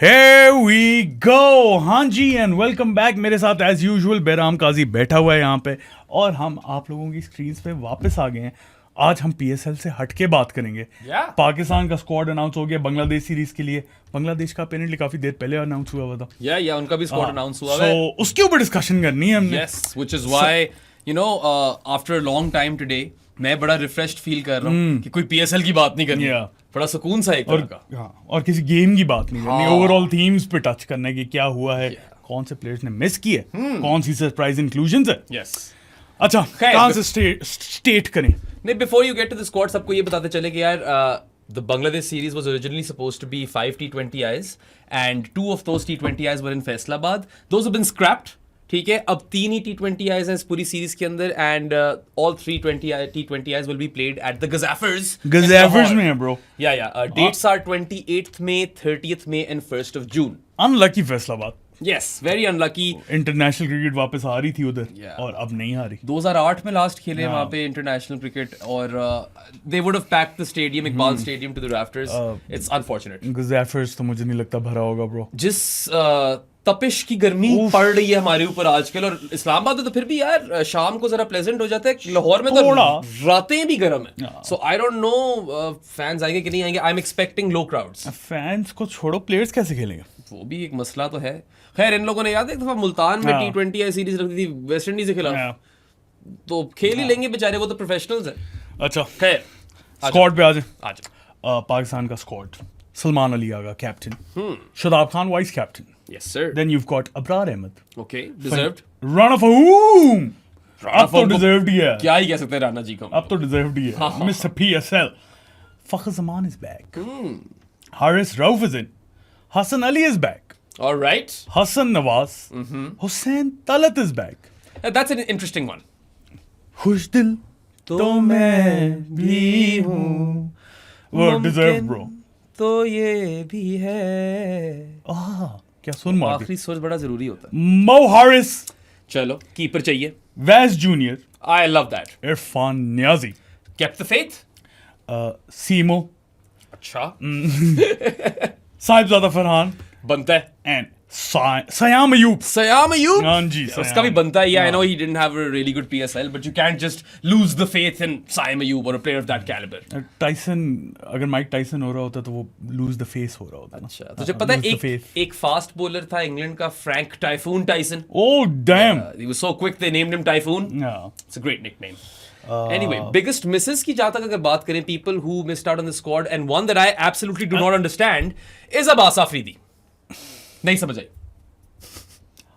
Here we go! हाँ जी and welcome back. मेरे साथ एज यूजुअल बेराम काजी बैठा हुआ है यहाँ पे और हम आप लोगों की स्क्रीन्स पे वापस आ गए हैं। आज हम पीएसएल से हट के बात करेंगे। पाकिस्तान का स्क्वाड अनाउंस हो गया बांग्लादेश सीरीज के लिए। बांग्लादेश का अपेरेंटली काफी देर पहले अनाउंस हुआ था। या उनका भी स्क्वाड अनाउंस हुआ है। So, उसके ऊपर डिस्कशन करनी है हमने। Yes, which is why you know after a long time today मैं बड़ा रिफ्रेश्ड फील कर रहा हूँ कि कोई पीएसएल की बात नहीं करनी। बड़ा सुकून सा एक तरह का। हाँ, और किसी गेम की बात नहीं करनी, ओवरऑल थीम्स पे टच करना कि क्या हुआ है, कौन से प्लेयर्स ने मिस किए, कौन सी सरप्राइज इंक्लूजन्स है। Yes. अच्छा, कहाँ से स्टेट करें? नहीं, before you get to the squad सबको ये बताते चले कि यार the Bangladesh series was originally supposed to be 5 T20Is and 2 of those T20Is were in Faisalabad. Those have been scrapped. ठीक है, अब 3 ही T20Is हैं इस पूरी सीरीज के अंदर and all 3 T20Is will be played at the Gazaffers. Gazaffers में है bro. Yeah. Dates are 28th May, 30th May and 1st of June. Unlucky Faisalabad. Yes, very unlucky. International cricket वापस आ रही थी उधर और अब नहीं आ रही। 2008 में लास्ट खेले वहाँ पे इंटरनेशनल क्रिकेट और they would have packed the stadium, Iqbal stadium to the rafters. It's unfortunate. Gazaffers तो मुझे नहीं लगता भरा होगा bro। जिस तपिश की गर्मी पड़ रही है हमारे ऊपर आजकल, और इस्लामाबाद में तो फिर भी यार शाम को जरा प्लेजेंट हो जाता है, लाहौर में तो रातें भी गर्म है। सो आई डोंट नो फैंस आएंगे कि नहीं आएंगे। I am expecting low crowds. Fans को छोड़ो, प्लेयर्स कैसे खेलेंगे वो भी एक मसला तो है। खैर, इन लोगों ने याद है एक दफा मुल्तान में T20 सीरीज रखी थी वेस्ट इंडीज के खिलाफ, तो खेल ही लेंगे बेचारे, वो तो प्रोफेशनल्स है। अच्छा, खैर स्क्वाड पे आ जाए। पाकिस्तान का squad, Salman Ali Agha captain, Shadab Khan vice captain. Yes sir. Then you've got Abrar Ahmed. Okay, deserved. Rana Fahoum. अब तो deserved ही है। क्या ही कह सकते हैं राणा जी को। अब तो deserved ही है। Mr. PSL. Fakhar Zaman is back. Haris Rauf is in. Hassan Ali is back. All right. Hassan Nawaz. Hussain Talat is back. That's an interesting one. खुश दिल तो मैं भी हूँ। वो deserved bro. तो ये भी है। क्या सुन मार आखिरी सोच बड़ा जरूरी होता है। Mo Harris. चलो, कीपर चाहिए। Vaz Junior. I love that. Irfan Niazi. Kept the faith. Simo. अच्छा। साहिबजादा फरहान बनता है। and Sayam Ayub. Sayam Ayub. हाँ जी, उसका भी बनता है। I know he didn't have a really good PSL, but you can't just lose the faith in Sayam Ayub or a player of that caliber. Tyson, अगर Mike Tyson हो रहा होता तो वो लूज द फेस हो रहा होता। अच्छा, तुझे पता है एक फास्ट बॉलर था इंग्लैंड का, Frank typhoon Tyson. Oh damn. He was so quick they named him Typhoon. Yeah. It's a great nickname. Anyway, biggest misses की जहाँ तक अगर बात करें, people who missed out on the squad, and one that I absolutely do not understand is Abbas Afridi. नहीं समझ आई।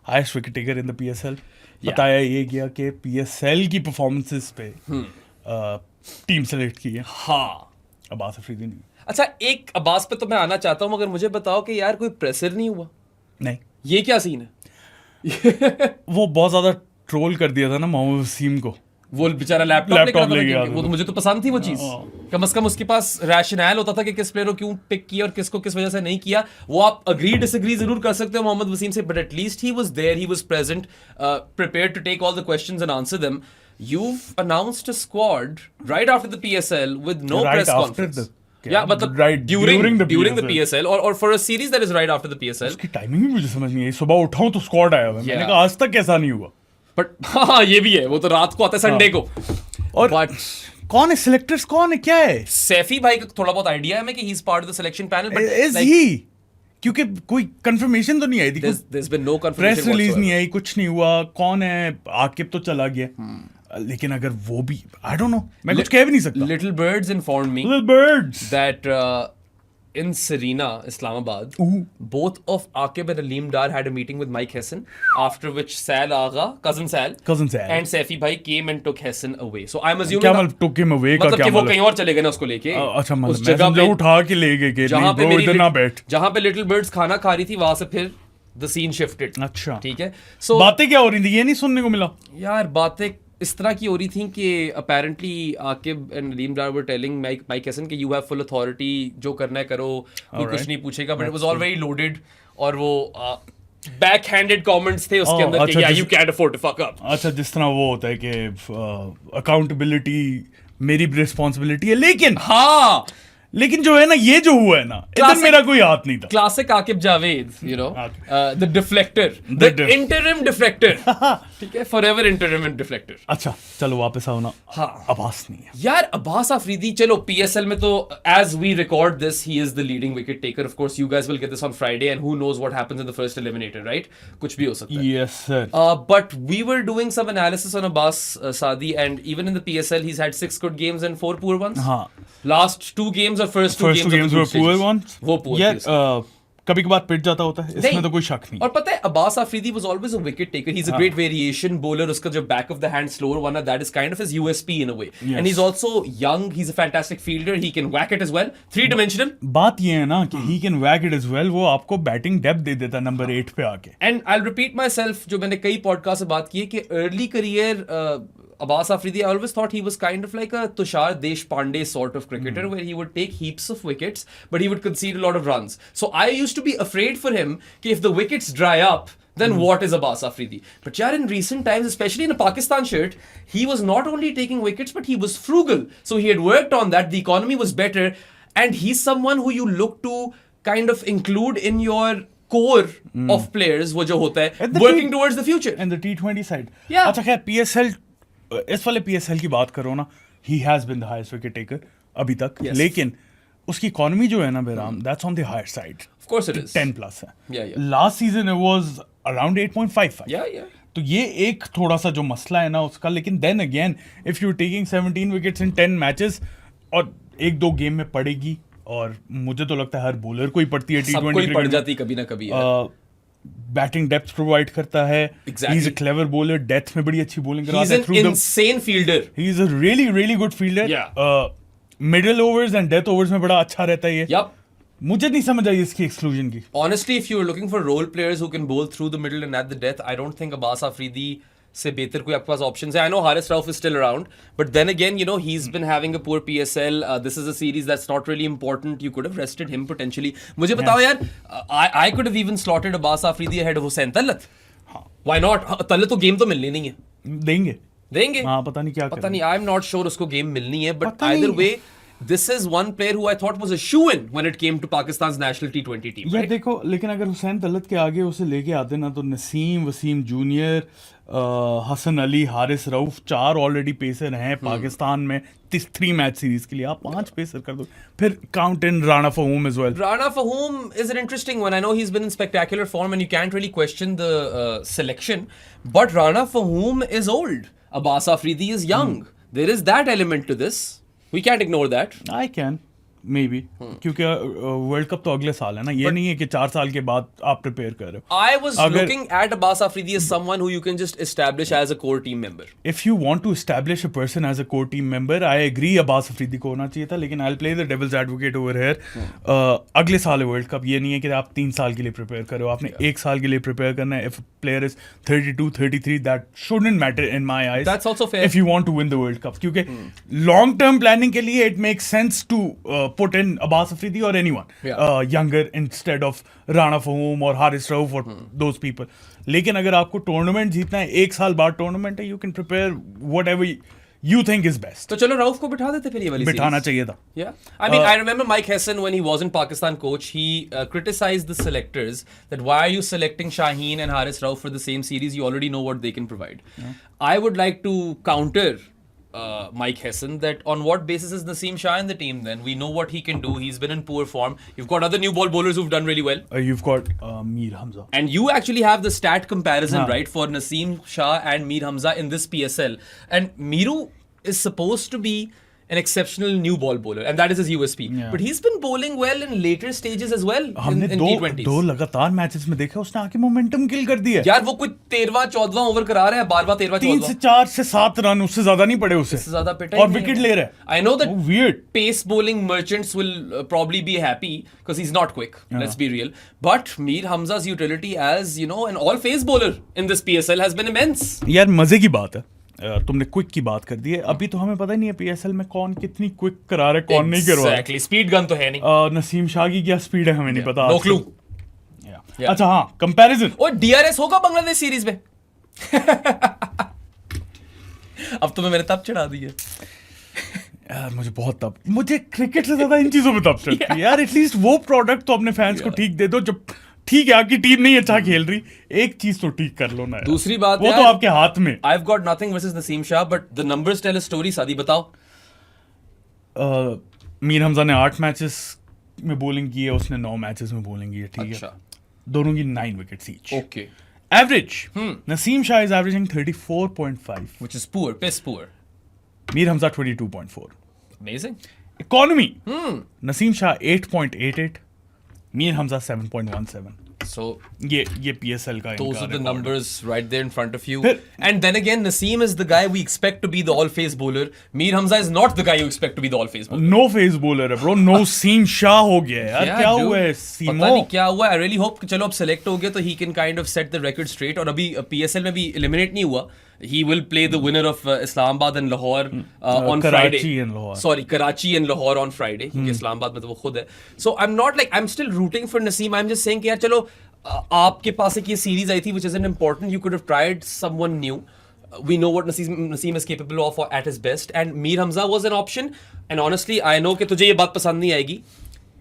Highest wicket taker in the PSL. बताया ये गया कि पीएसएल की परफॉर्मेंसेस पे टीम सेलेक्ट की है। हाँ, अब्बास अफरीदी नहीं। अच्छा, एक अब्बास पे तो मैं आना चाहता हूँ, मगर मुझे बताओ कि यार कोई प्रेशर नहीं हुआ? नहीं, ये क्या सीन है? वो बहुत ज्यादा ट्रोल कर दिया था ना मोहम्मद वसीम को। वो बेचारा लैपटॉप ले गया। वो तो मुझे तो पसंद थी वो चीज। कम से कम उसके पास रैशनल होता था कि किस प्लेयर को क्यों पिक किया और किसको किस वजह से नहीं किया। वो आप अग्री डिसएग्री जरूर कर सकते हो मोहम्मद वसीम से, but at least he was there, he was present, prepared to take all the questions and answer them. You've announced a squad right after the PSL with no press conference. Yeah, but during the PSL or for a series that is right after the PSL. उसकी timing भी मुझे समझ नहीं आई। सुबह उठाऊं तो squad आया हुआ है। मैंने कहा आज तक ऐसा नहीं हुआ। बट हाँ, ये भी है, वो तो रात को आता है संडे को। और कौन है सिलेक्टर्स, कौन है, क्या है? सैफी भाई का थोड़ा बहुत आइडिया है मैं कि he is part of the selection panel, but is he, क्योंकि कोई कंफर्मेशन तो नहीं आई थी। there's been no confirmation, press release नहीं आई, कुछ नहीं हुआ। कौन है? आकिब तो चला गया। लेकिन अगर वो भी, आई डोंट नो, मैं कुछ कह भी नहीं सकता। Little Birds informed me that in Serena, Islamabad, both of Aqib and Aleem Dar had a meeting with Mike Hesson, after which Sal Agha, cousin Sal, and Saifi Bhai came and took Hesson away. So I'm assuming क्या मतलब took him away का क्या मतलब? वो कहीं और चले गए ना उसको लेके। अच्छा, उस जगह पे उठा के ले गए कि नहीं ब्रो इधर ना बैठ। जहाँ पे Little Birds खाना खा रही थी, वहां से फिर the scene shifted. अच्छा, ठीक है। So बातें क्या हो रही थी ये नहीं सुनने को मिला यार। बातें इस तरह की हो रही थी कि apparently Aqib and Aleem Dar were telling mic Hesson कि यू हैव फुल अथॉरिटी, जो करना है करो, कोई कुछ नहीं पूछेगा। But it was all very loaded, और वो बैक हैंडेड कमेंट्स थे उसके अंदर कि या you can afford to fuck up. अच्छा, जिस तरह वो होता है कि अकाउंटेबिलिटी मेरी रिस्पांसिबिलिटी है, लेकिन हाँ लेकिन जो है ना, ये जो हुआ है ना, इधर मेरा कोई हाथ नहीं था. Classic Akib Javed, you know, the deflector, the interim deflector. ठीक है, forever interim deflector. अच्छा चलो वापस आओ ना. हाँ. अब्बास नहीं है यार अब्बास अफरीदी, चलो PSL में तो as we record this he is the leading wicket taker. Of course you guys will get this on Friday and who knows what happens in the first eliminator, right? कुछ भी हो सकता है. Yes sir. But we were doing some analysis on Abbas Saadi, and even in the PSL he's had 6 good games and 4 poor ones. हाँ. Last 2 games or first two games were poor ones. वो poor यार कभी कभार पिट जाता होता है, इसमें तो कोई शक नहीं. और पता है Abbas Afridi was always a wicket taker. He's a great variation bowler. उसका जो back of the hand slower one, that is kind of his USP in a way. Yes. And he's also young. He's a fantastic fielder. He can whack it as well. 3-dimensional. बात ये है ना कि he can whack it as well. वो आपको batting depth दे देता number 8 पे आके. And I'll repeat myself, जो मैंने कई पॉडकास्ट से बात की है कि early career Abbas Afridi, I always thought he was kind of like a Tushar Deshpande sort of cricketer where he would take heaps of wickets but he would concede a lot of runs. So I used to be afraid for him कि if the wickets dry up, then what is Abbas Afridi? But yaar, in recent times, especially in a Pakistan shirt, he was not only taking wickets but he was frugal. So he had worked on that. The economy was better and he's someone who you look to kind of include in your core of players वो जो होता है working towards the future. And the T20 side. Yeah. अच्छा खैर PSL, इस वाले PSL की बात करो ना, he has been the highest wicket taker अभी तक. Yes. लेकिन उसकी इकोनॉमी जो है ना बेराम, that's on the higher side. Of course it is. 10 plus है. Yeah. Last season it was around 8.55. Yeah. तो ये एक थोड़ा सा जो मसला है ना उसका. लेकिन then again, if you're taking 17 wickets in 10 matches और 1-2 गेम में पड़ेगी, और मुझे तो लगता है हर बॉलर को ही पड़ती है सबको ही पड़ जाती कभी ना कभी. बैटिंग डेप्थ प्रोवाइड करता है. Exactly. He is a clever bowler, death में बड़ी अच्छी बॉलिंग कराता He's है. an through the insane fielder. He is a really good fielder. Yeah. Middle overs and death overs में बड़ा अच्छा रहता है ये. Yup. मुझे नहीं समझ आई इसकी एक्सक्लूजन की. Honestly, if you're looking for role players who can bowl through the middle and at the death, I don't think Abbas Afridi से बेहतर कोई आपके पास options है. I know Haris Rauf is still around, but then again, you know, he's been having a poor PSL. This is a series that's not really important. You could have rested him potentially. मुझे बताओ यार, I could have even slotted Abbas Afridi ahead of Hussain Tallat. Why not? तल्लत तो game तो मिलनी नहीं है. देंगे. हाँ पता नहीं क्या पता नहीं. I'm not sure उसको गेम मिलनी है, but पता either नहीं. way, this is one player who I thought was a shoo-in when it came to Pakistan's national T20 team. यार Right? देखो, लेकिन अगर हुसैन तलत के आगे उसे लेके आते ना, तो Naseem, Wasim junior, Hasan Ali, Haris Rauf, 4 already pacer हैं पाकिस्तान में 3 मैच सीरीज के लिए. आप 5 पेसर कर दो, फिर count in Rana Fahum as well. Rana Fahum is an interesting one. I know he's been in spectacular form and you can't really question the selection. But Rana Fahum is old. Abbas Afridi is young. There is that element to this. We can't ignore that. I can may be, क्योंकि world cup तो अगले साल है ना. ये नहीं है कि 4 साल के बाद आप प्रिपेयर कर रहे हो. I was looking at Abbas Afridi as someone who you can just establish as a core team member. If you want to establish a person as a core team member, I agree Abbas Afridi को होना चाहिए था. लेकिन I'll play the devil's advocate over here. अगले साल है world cup. ये नहीं है कि आप 3 साल के लिए प्रिपेयर करो. आपने 1 साल के लिए प्रिपेयर करना है. If a player is 32, 33, that shouldn't matter in my eyes. That's also fair. If you want to win the world cup, क्योंकि long term planning के लिए it makes sense to put in Abbas Afridi or anyone younger instead of Rana Fahum or Haris Rauf or those people. लेकिन अगर आपको tournament जीतना है, 1 साल बाद टूर्नामेंट है, you can prepare whatever you think is best. तो चलो राउफ को बिठा देते फिर ये वाली बिठाना series. चाहिए था. Yeah. I mean, I remember Mike Hesson when he wasn't Pakistan coach, he criticized the selectors that why are you selecting Shaheen and Haris Rauf for the same series? You already know what they can provide. I would like to counter Mike Hesson that on what basis is Naseem Shah in the team then? We know what he can do. He's been in poor form. You've got other new ball bowlers who've done really well. You've got Mir Hamza. And you actually have the stat comparison, right, for Naseem Shah and Mir Hamza in this PSL. And Miru is supposed to be an exceptional new ball bowler, and that is his USP. Yeah. But he's been bowling well in later stages as well हमने in T20s. 2 लगातार matches में देखा उसने आके momentum किल कर दिया. यार वो कोई 13वां 14वां ओवर करा रहा है, 12वां 13वां 3 से 4 से 7 रन, उससे ज्यादा नहीं पड़े उसे. इससे ज्यादा पिटा और विकेट ले रहा है. I know that weird. pace bowling merchants will probably be happy because he's not quick. Let's be real. But Mir Hamza's utility as, you know, an all-phase bowler in this PSL has been immense. यार मजे की बात है. तुमने quick की बात कर दी है. अभी तो हमें पता ही नहीं है PSL में कौन कितनी क्विक करा रहा है, कौन नहीं करवा रहा है. Exactly. Speed gun तो है नहीं. नसीम शाह की क्या स्पीड है हमें नहीं पता. No clue. अच्छा हाँ, कंपैरिजन. और DRS होगा बांग्लादेश सीरीज में. अब तो मैंने तब चढ़ा दी है. यार मुझे बहुत तब, मुझे क्रिकेट से ज्यादा इन चीजों में तब चलती है यार। एटलीस्ट वो प्रोडक्ट तो अपने फैंस को ठीक दे दो। जब ठीक है आपकी टीम नहीं अच्छा खेल रही, एक चीज तो ठीक कर लो ना यार। दूसरी बात वो तो आपके हाथ में। I've got nothing versus Naseem Shah, but the numbers tell a story. सादी बताओ। मीर हमजा ने 8 मैचेस में बॉलिंग की है, उसने 9 मैचेस में बॉलिंग की है, ठीक अच्छा। है। दोनों की 9 wickets each. Okay. Average Naseem Shah is averaging 34.5, Which is poor, piss poor. Mir Hamza 22.4। Amazing. Economy Naseem Shah 8.88, Mir Hamza 7.17। So ये PSL का those इनका are the record है। numbers right there in front of you. फिर- And then again, Naseem is the guy we expect to be the all-phase bowler. Mir Hamza is not the guy you expect to be the all-phase bowler. No pace bowler है bro, Naseem Shah हो गया यार। Yeah, क्या dude. हुआ है पता सीमो? नहीं क्या हुआ। I really hope कि चलो अब select हो गया तो he can kind of set the record straight. और अभी PSL में भी eliminate नहीं हुआ. He will play the winner of Islamabad and Lahore on Karachi Friday. and Lahore. Sorry, Karachi and Lahore on Friday. क्योंकि इस्लामाबाद में तो वो खुद है. So I'm not like I'm still rooting for Naseem. I'm just saying कि यार चलो आपके पास एक ये सीरीज आई थी which isn't important. You could have tried someone new. We know what Naseem is capable of at his best, and Mir Hamza was an option. And honestly, I know कि तुझे ये बात पसंद नहीं आएगी.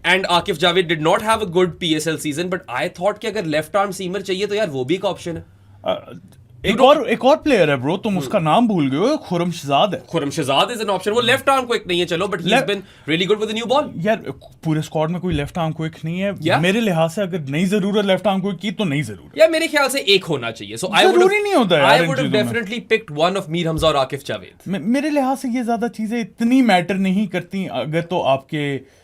And Akif Javed did not have a good PSL season, but I thought कि अगर left arm seamer चाहिए तो यार वो भी एक option है. एक और प्लेयर है ब्रो, तुम उसका नाम भूल गए हो, खुरम शहजाद है। Khurram Shahzad is an option. वो लेफ्ट आर्म क्विक नहीं है चलो, but he has been really good with the new ball. यार पूरे स्क्वाड में कोई लेफ्ट आर्म क्विक नहीं है। Yeah. मेरे लिहाज से अगर नहीं जरूरत लेफ्ट आर्म क्विक की तो नहीं जरूरत। यार मेरे ख्याल से एक होना चाहिए। सो आई जरूरी नहीं होता यार आई इन वुड हैव चीजों में। Definitely picked one of Mir Hamza और आकिफ जावेद। मेरे लिहाज से ये ज्यादा चीजें इतनी मैटर नहीं करती। अगर तो आपके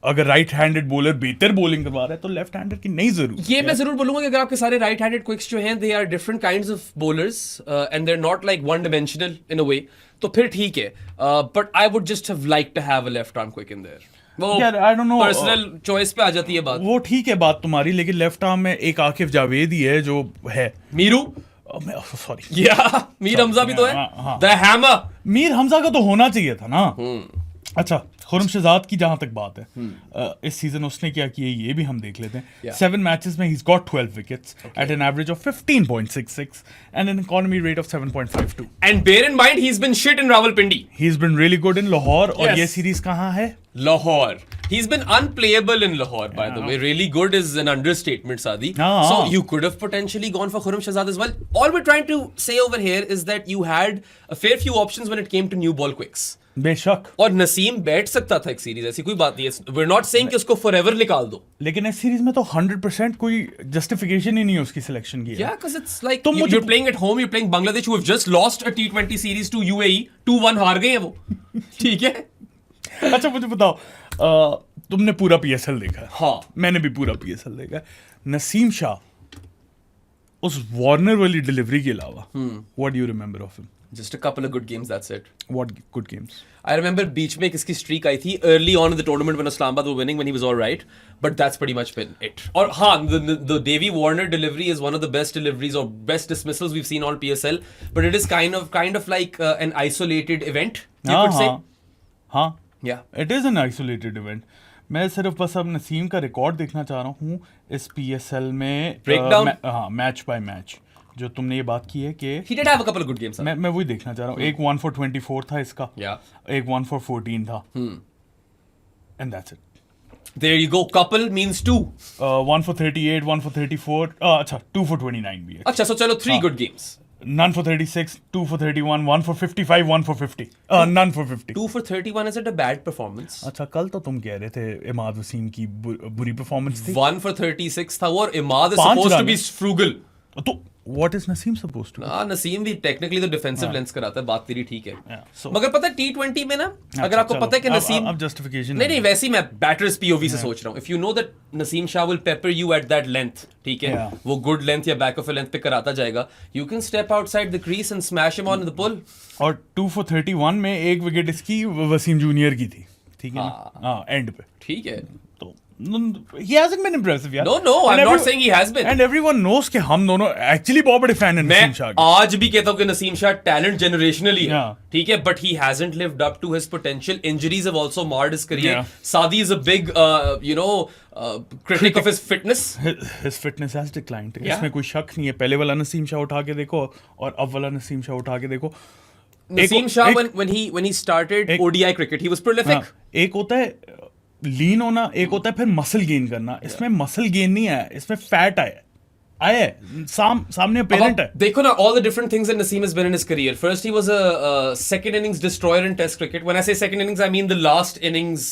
अगर राइट हैंडेड बॉलर बेहतर बॉलिंग करवा रहा है तो लेफ्ट हैंडर की नहीं जरूरत। ये मैं जरूर बोलूंगा कि अगर आपके सारे राइट हैंडेड क्विक्स जो हैं they are different kinds of bowlers and they are not like one dimensional in a way, तो फिर ठीक है। But I would just have like to have a left arm quick in there. वो यार I don't know, personal choice पे आ जाती है बात। वो ठीक है बात तुम्हारी, लेकिन लेफ्ट आर्म में एक आकिफ जावेद ही है जो है। मीरू सॉरी या मीर हमजा भी तो है, हाँ। The hammer. मीर हमजा का तो होना चाहिए था ना। अच्छा, खुरम शहजाद की जहां तक बात है, इस सीजन उसने क्या किया ये भी हम देख लेते हैं। Yeah. 7 मैचेस में he's got 12 wickets at an average of 15.66 and an economy rate of 7.52. And bear in mind he's been shit in Rawalpindi. He's been really good in Lahore और Yes. ये सीरीज कहाँ है? Lahore. He's been unplayable in Lahore, by the way. Really good is an understatement, Sadi. So you could have potentially gone for Khurram Shahzad as well. All we're trying to say over here is that you had a fair few options when it came to new ball quicks. बेशक, और नसीम बैठ सकता था एक series, ऐसी कोई बात नहीं है। We're not saying कि उसको forever निकाल दो। लेकिन इस सीरीज में तो 100% कोई जस्टिफिकेशन ही नहीं है उसकी सिलेक्शन की। Yeah, because it's like तो मुझे- you're playing at home, you're playing Bangladesh, who have just lost a T20 series to UAE, 2-1 हार गए हैं वो। ठीक है। अच्छा मुझे बताओ, तुमने पूरा PSL देखा है? हाँ। मैंने भी पूरा PSL देखा है। नसीम शाह उस वार्नर वाली डिलीवरी के अलावा what do you remember of him? Just a couple of good games, that's it. What good games? I remember बीच में किसकी streak आई थी early on in the tournament when Islamabad were winning, when he was all right, but that's pretty much been it. और हाँ, the Davy Warner delivery is one of the best deliveries or best dismissals we've seen on PSL, but it is kind of like an isolated event, you could say. हाँ, Yeah. it is an isolated event. मैं सिर्फ बस अब नसीम का record देखना चाह रहा हूँ इस PSL में। Breakdown? हाँ, मैच बाय मैच जो तुमने ये बात की है कि He did have a couple of good games. मैं वही देखना चाह रहा हूँ। एक 1 for 24 था इसका, Yeah. एक 1 for 14 था, and that's it. There you go. Couple means two. 1 for 38, 1 for 34, अच्छा 2 for 29 भी है। अच्छा, so चलो 3 good games. None for 36, 2 for 31, 1 for 55, 1 for 50. None for 50. 2 for 31 is it a bad performance? अच्छा, कल तो तुम कह रहे थे इमाद वसीम की बुरी परफॉर्मेंस थी। 1 for 36 था वो, और Imad is 5 supposed to run be frugal. तो what is Naseem supposed to do? हाँ, नसीम भी टेक्निकली तो डिफेंसिव लेंस कराता है, बात तेरी ठीक है। so- मगर पता है T20 में ना, अगर आपको पता है कि नसीम, अब जस्टिफिकेशन नहीं वैसे ही मैं बैटर्स POV से सोच रहा हूँ। If you know that Naseem Shah will pepper you at that length, ठीक है, Yeah. वो गुड लेंथ या बैक ऑफ लेंथ पे कराता जाएगा, you can step outside the crease and smash him on the pull. और 2 for 31 में एक विकेट इसकी वसीम जूनियर की थी, ठीक है ना? हाँ, एंड पे। ठीक है। तो he hasn't been impressive यार। No, I'm not saying he has been. And everyone knows कि हम दोनों एक्चुअली बहुत बड़े फैन हैं मैं नसीम शाह के। आज भी कहता हूँ कि नसीम शाह टैलेंट जनरेशनली है, Yeah. ठीक है, but he hasn't lived up to his potential. Injuries have also marred his career. Yeah. Sadi is a big, critic of his fitness. His fitness has declined. Yeah. इसमें कोई शक नहीं है। पहले वाला नसीम शाह उठा के देखो और अब वाला नसीम शाह उठा के देखो, Naseem Shah, when he started ODI cricket, he was prolific. एक होता है लीन होना, एक होता है फिर मसल गेन करना. इसमें मसल गेन नहीं आया, इसमें फैट आया है. सामने पेरेंट है. देखो ना, all the different things that Naseem has been in his career. First, he was a second innings destroyer in Test cricket. When I say second innings, I mean the last innings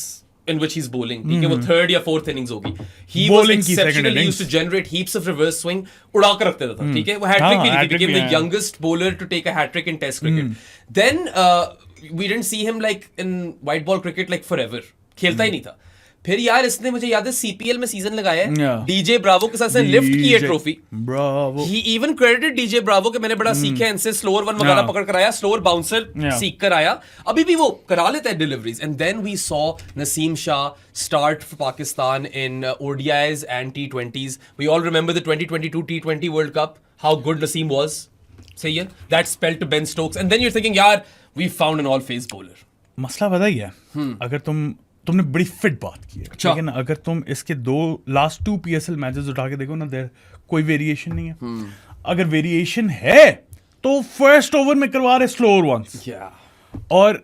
in which he's bowling. ठीक है, वो third या fourth innings होगी. He was exceptional. He used to generate heaps of reverse swing. उड़ा कर रखते था. ठीक है, वो hat trick भी ली थी. Became the youngest bowler to take a hat trick in Test cricket. Then we didn't see him like in white ball cricket like forever. खेलता ही नहीं था. फिर यार इसने मुझे याद है सीपीएल में सीजन लगाया है, डीजे ब्रावो के साथ से लिफ्ट की है ट्रॉफी. ही इवन क्रेडिटेड डीजे ब्रावो के मैंने बड़ा सीखा है इनसे, स्लोअर वन वगैरह पकड़ कर आया, स्लोअर बाउंसर सीख कर आया, अभी भी वो करा लेता है deliveries. And then we saw Naseem Shah start for Pakistan in ODIs and T20s. We all remember the 2022 T20 World Cup, how good Naseem was. सही है, that spell to Ben Stokes, and then you're thinking यार we found an all phase bowler. मसला पता ही है, अगर तुमने बड़ी fit बात की है, ठीक है ना. अगर तुम इसके लास्ट 2 PSL मैचेस उठा के देखो ना, देयर कोई वेरिएशन नहीं है. अगर वेरिएशन है तो फर्स्ट ओवर में करवा रहे स्लोअर वंस, और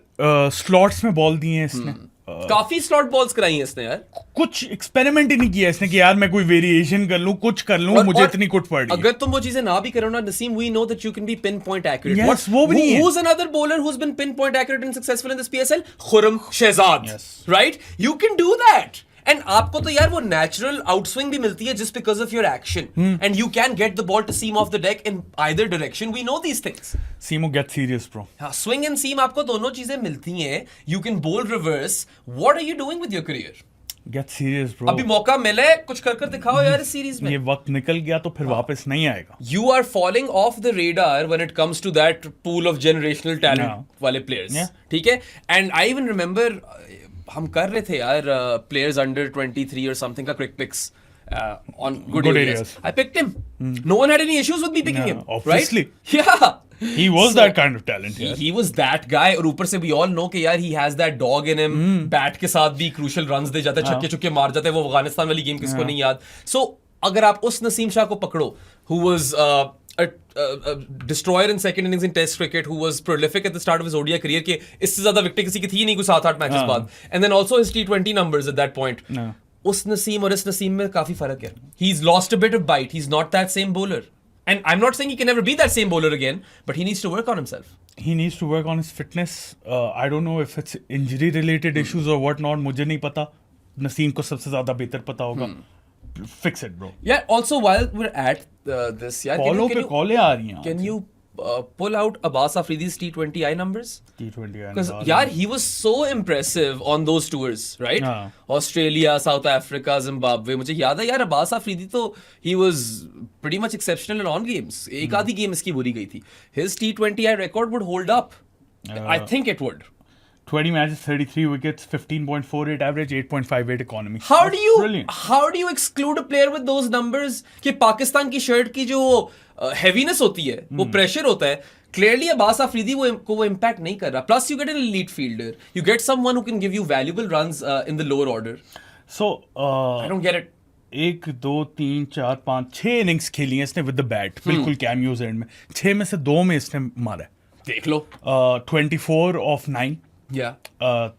स्लॉट्स में बॉल दिए हैं इसने. काफी स्लॉट बॉल्स कराई हैं इसने यार. कुछ एक्सपेरिमेंट ही नहीं किया इसने कि यार मैं कोई वेरिएशन कर लूं, कुछ कर लूं, मुझे इतनी कुट पड़ रही है. अगर तुम वो चीजें ना भी करो ना Naseem, we know that you can be pinpoint accurate. Yes, वो भी नहीं है. Who's another bowler who's been pinpoint accurate and successful in this PSL? Khurram Shehzad. Yes. Right? You can do that. And आपको तो यार वो natural outswing भी मिलती है just because of your action. And you can get the ball to seam off the deck in either direction. We know these things. Seamo, get serious, bro. हाँ, swing and seam आपको दोनों चीजें मिलती हैं. You can bowl reverse. What are you doing with your career? Get serious, bro. अभी मौका मिले, कुछ कर दिखाओ यार इस सीरीज में. ये वक्त निकल गया तो फिर वापस नहीं आएगा. You are falling off the radar when it comes to that pool of generational talent वाले players. ठीक है? And I even remember हम कर रहे थे यार players under 23 or something का quick picks on good areas. I picked him. No one had any issues with me picking him. Obviously. Right? Yeah. He was that kind of talent. He was that guy. और ऊपर से we all know कि यार he has that dog in him. Bat के साथ भी crucial runs दे जाता है, छक्के चुक्के मार जाता है. वो अफगानिस्तान वाली गेम किसको नहीं याद. So अगर आप उस नसीम शाह को पकड़ो, who was a destroyer in second innings in Test cricket, who was prolific at the start of his ODI career, के इससे ज्यादा विकेट किसी की थी नहीं कुछ 7-8 मैचेस बाद, and then also his T20 numbers at that point. उस नसीम और इस नसीम में काफी फर्क है. He's lost a bit of bite. He's not that same bowler. And I'm not saying he can never be that same bowler again, but he needs to work on himself. He needs to work on his fitness. I don't know if it's injury related issues or what not. मुझे नहीं पता. नसीम को सबसे ज्यादा बेहतर पता होगा. Fix it, bro. Yeah. Also, while we're at this, yeah, follow पे कॉलें आ रही हैं. Can you pull out Abbas Afridi's T20I numbers? T20I. Because yeah, he was so impressive on those tours, right? Australia, South Africa, Zimbabwe. मुझे याद है यार Abbas Afridi तो he was pretty much exceptional in on games. एक आधी game इसकी बुरी गई थी. His T20I record would hold up. I think it would. 20 matches, 33 wickets, 15.48 average, 8.58 economy. How do you exclude a player with those numbers? कि पाकिस्तान की shirt की जो heaviness होती है, वो pressure होता है. Clearly, Abbas Afridi को वो impact नहीं कर रहा. Plus, you get an elite fielder. You get someone who can give you valuable runs in the lower order. So, I don't get it. 1, 2, 3, 4, 5, 6 innings खेली हैं इसने with the bat. बिल्कुल cameos end में. 6 में से 2 में इसने मारा है. देख लो. 24 of 9. Yeah.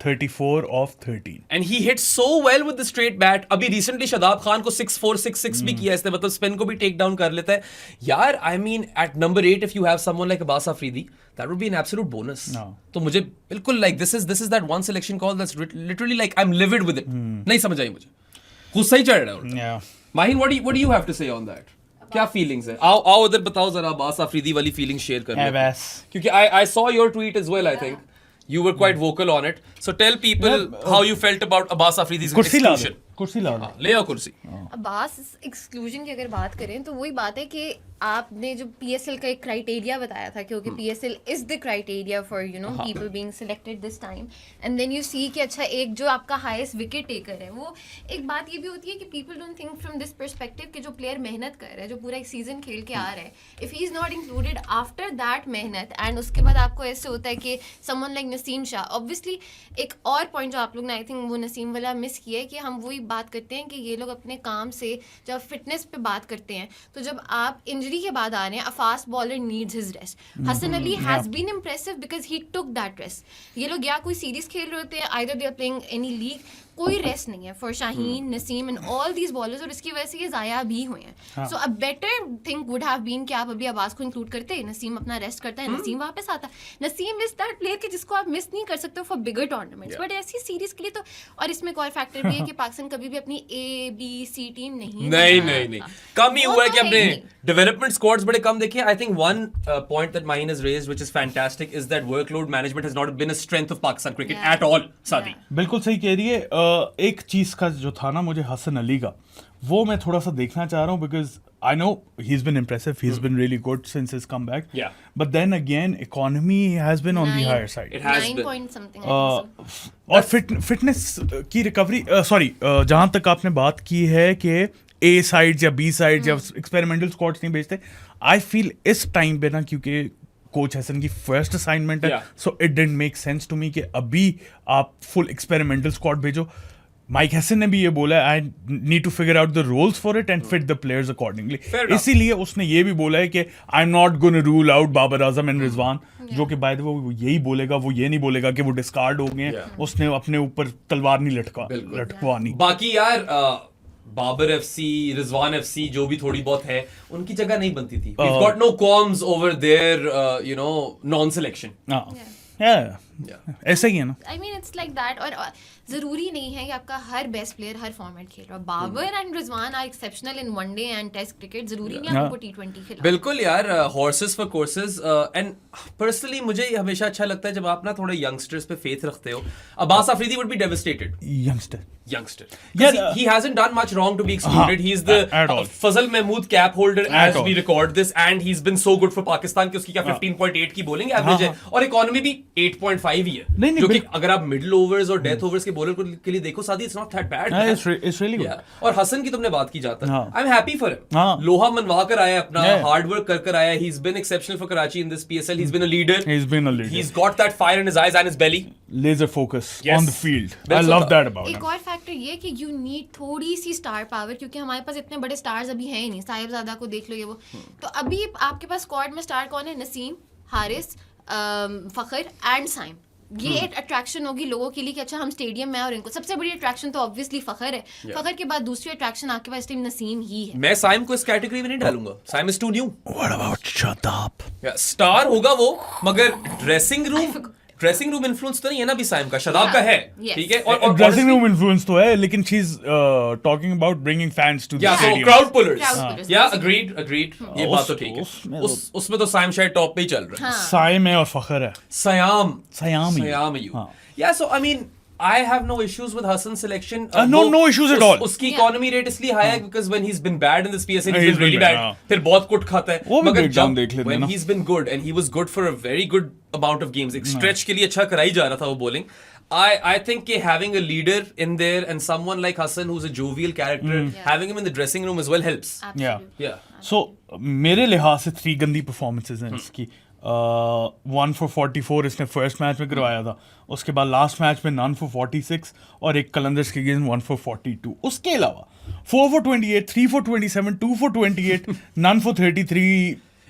34 of 13. And he hit so well with the straight bat. अभी recently शादाब खान को 6-4, 6-6 भी किया इसने, मतलब spin को भी take down कर लेता है. यार, I mean, at number 8, if you have someone like Abbas Afridi, that would be an absolute bonus. No. तो मुझे बिल्कुल like this is that one selection call that's literally like I'm livid with it. नहीं समझ आई मुझे. गुस्सा ही चढ़ रहा है. Yeah. Mahin, what do you have to say on that? क्या feelings है? आओ उधर बताओ जरा Abbas Afridi वाली feelings share कर लो. क्योंकि I saw your tweet as well, I think. You were quite vocal on it. So tell people how you felt about Abbas Afridi's exclusion. कुर्सी ला ले आओ कुर्सी. अब्बास एक्सक्लूजन की अगर बात करें तो वही बात है कि आपने जो PSL का एक क्राइटेरिया बताया था, क्योंकि PSL is the criteria for people being selected this time, and then you see कि अच्छा एक जो आपका हाईएस्ट विकेट टेकर है, वो एक बात ये भी होती है कि people don't think from this perspective कि जो प्लेयर मेहनत कर रहा है, जो पूरा एक सीजन खेल के आ रहा है, if he is not included after that मेहनत, एंड उसके बाद आपको ऐसे होता है कि someone like Naseem Shah, obviously एक और पॉइंट जो आप लोग ने आई थिंक वो नसीम वाला मिस किया है कि हम वही एक बात करते हैं कि ये लोग अपने काम से जब फिटनेस पे बात करते हैं तो जब आप इंजरी के बाद आ रहे हैं, a fast bowler needs his rest. Hasan Ali has been impressive because he took that rest. ये लोग या कोई सीरीज खेल रहे होते हैं, either they are playing any league, कोई रेस्ट नहीं है for Shaheen, Naseem and all these bowlers, और इसकी वजह से ये ज़ाया भी हुए हैं. So a better thing would have been कि आप अभी अब्बास को इंक्लूड करते, नसीम अपना रेस्ट करता है, नसीम वापस आता है. नसीम इज दैट प्लेयर कि जिसको आप मिस नहीं कर सकते फॉर बिगर टूर्नामेंट्स, बट ऐसी सीरीज के लिए तो. और इसमें एक और फैक्टर भी है कि पाकिस्तान कभी भी अपनी ABC टीम नहीं कम ही हुआ है कि अपने डेवलपमेंट स्क्वाड्स बड़े कम देखे. I think one point that mine has raised which is fantastic is that workload management has not been a strength of Pakistan cricket at all. Saadi बिल्कुल सही कह रही है. एक चीज का जो था ना मुझे हसन अली का, वो मैं थोड़ा सा देखना चाह रहा हूँ because I know he's been impressive. He's been really good since his comeback. Yeah. But then again, economy has been on the higher side. It has 9 been. point something. I think so. और fitness की recovery, sorry, जहां तक आपने बात की है कि A side या B साइड या एक्सपेरिमेंटल स्क्वाड्स नहीं भेजते, आई फील इस टाइम पे ना, क्योंकि कोच हसन की फर्स्ट असाइनमेंट है, so it didn't make sense to me कि अभी आप फुल एक्सपेरिमेंटल स्क्वाड भेजो. माइक हैसन ने भी ये बोला, I need to figure out the roles for it and fit the players accordingly. इसीलिए उसने ये भी बोला है कि I am not gonna rule out Babar Azam and Rizwan, जो कि बाय द वे वो यही बोलेगा, वो ये नहीं बोलेगा कि वो डिस्कार्ड हो गए. उसने अपने ऊपर तलवार नहीं लटकवानी. बाकी यार बाबर एफसी, रिजवान एफसी जो भी थोड़ी बहुत है, उनकी जगह नहीं बनती थी. We've got no qualms over their non-selection. ऐसा ही है ना. I mean it's like that. और जरूरी नहीं है कि आपका हर बेस्ट प्लेयर हर फॉर्मेट खेल रहा है. Babar and Rizwan are exceptional in one day and test cricket. जरूरी नहीं है आपको T20 खिलाओ. बिल्कुल यार, horses for courses. And personally मुझे हमेशा अच्छा लगता है जब आप ना थोड़े यंगस्टर्स पे फेथ रखते हो. Abbas Afridi would be devastated. youngster. He hasn't done much wrong to be excluded. He's the Fazal Mahmood cap holder as we record this, and he's been so good for Pakistan कि उसकी क्या 15.8 की bowling average है, और economy भी 8.5 ही है, जो कि अगर आप मिडिल ओवर्स और डेथ ओवर्स के बॉलर के लिए देखो सादी, it's not that bad. It's really good. और हसन की तुमने बात की जाता है, I'm happy for him. लोहा मनवा कर आया, अपना हार्ड वर्क कर आया. He's been exceptional for Karachi in this PSL. He's been a leader. He's got that fire in his eyes and his belly. Laser focus on the field. I love that about him. एक और factor ये कि you need थोड़ी सी star power, क्योंकि हमारे पास इतने बड़े stars अभी हैं ही नहीं. साहिबजादा को देख लो, ये वो. तो अभी आपके पास स्क्वाड में स्टार कौन है? नसीम, हारिस, फखर एंड साइम. ये एक अट्रैक्शन होगी लोगों के लिए कि अच्छा हम स्टेडियम में, और इनको सबसे बड़ी अट्रैक्शन तो ऑब्वियसली फखर है. फखर के बाद दूसरी अट्रैक्शन आपके पास टीम नसीम ही है. मैं साइम को इस कैटेगरी में नहीं डालूंगा. Saim is too new. What about Shadab? Star होगा वो, मगर ड्रेसिंग रूम इन्फ्लुएंस तो नहीं है ना अभी साइम का. शदाब का है, ठीक है, और ड्रेसिंग रूम इन्फ्लुएंस तो है, लेकिन she is talking about bringing fans to the stadium. Crowd pullers. Yeah agreed. ये बात तो ठीक है. उसमें तो साइम शायद टॉप पे ही चल रहा है. साइम है और फखर है. Saim Ayub. Yeah so I mean I have no issues with Hassan's selection. No issues at all. उसकी economy rate इसलिए high है because when he's been bad in this PSL, he's been really bad. फिर बहुत कुट खाता है. मगर जब when he's been good, and he was good for a very good amount of games, एक stretch के लिए अच्छा कराई जा रहा था वो bowling. I think having a leader in there and someone like Hassan who's a jovial character, having him in the dressing room as well helps. Absolutely. So मेरे लिहाज से 3 गंदी परफॉर्मेंसेस हैं इसकी. 1 for 44 इसने फर्स्ट मैच में करवाया था. उसके बाद लास्ट मैच में none for 46 और एक कलंदर्स के अगेंस्ट 1 for 42. उसके अलावा 4 for 28, 3 for 27, 2 for 28, none for 33.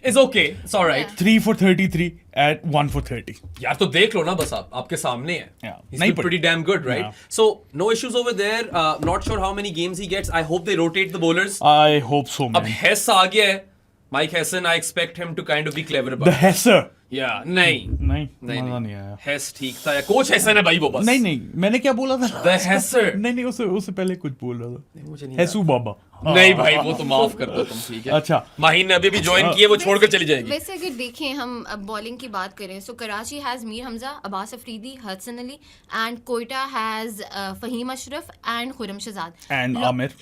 It's okay. It's all right. 3 for 33 at 1 for 30. यार तो देख लो ना, बस आपके सामने है. He's pretty damn good, right? So no issues over there. Not sure how many games he gets. I hope they rotate the bowlers. I hope so, man. अब Hess आ गया है. Mike Hesson, I expect him to kind of be clever about The Hesser. Yeah, नहीं आया. Hess ठीक था. Coach Hesson है भाई वो बस. नहीं मैंने क्या बोला था? The Hesser. नहीं उससे पहले कुछ बोल रहा था. मुझे नहीं. हेसू बाबा. नहीं भाई वो तो माफ कर दो तुम, ठीक है. अच्छा, माहीन ने अभी भी ज्वाइन किए, वो छोड़कर चली जाएगी. वैसे अगर देखें हम अब बॉलिंग की बात करें, so Karachi has Mir Hamza, Abbas Afridi, Hasan Ali, and Quetta has Faheem Ashraf and Khurram Shahzad and Aamir.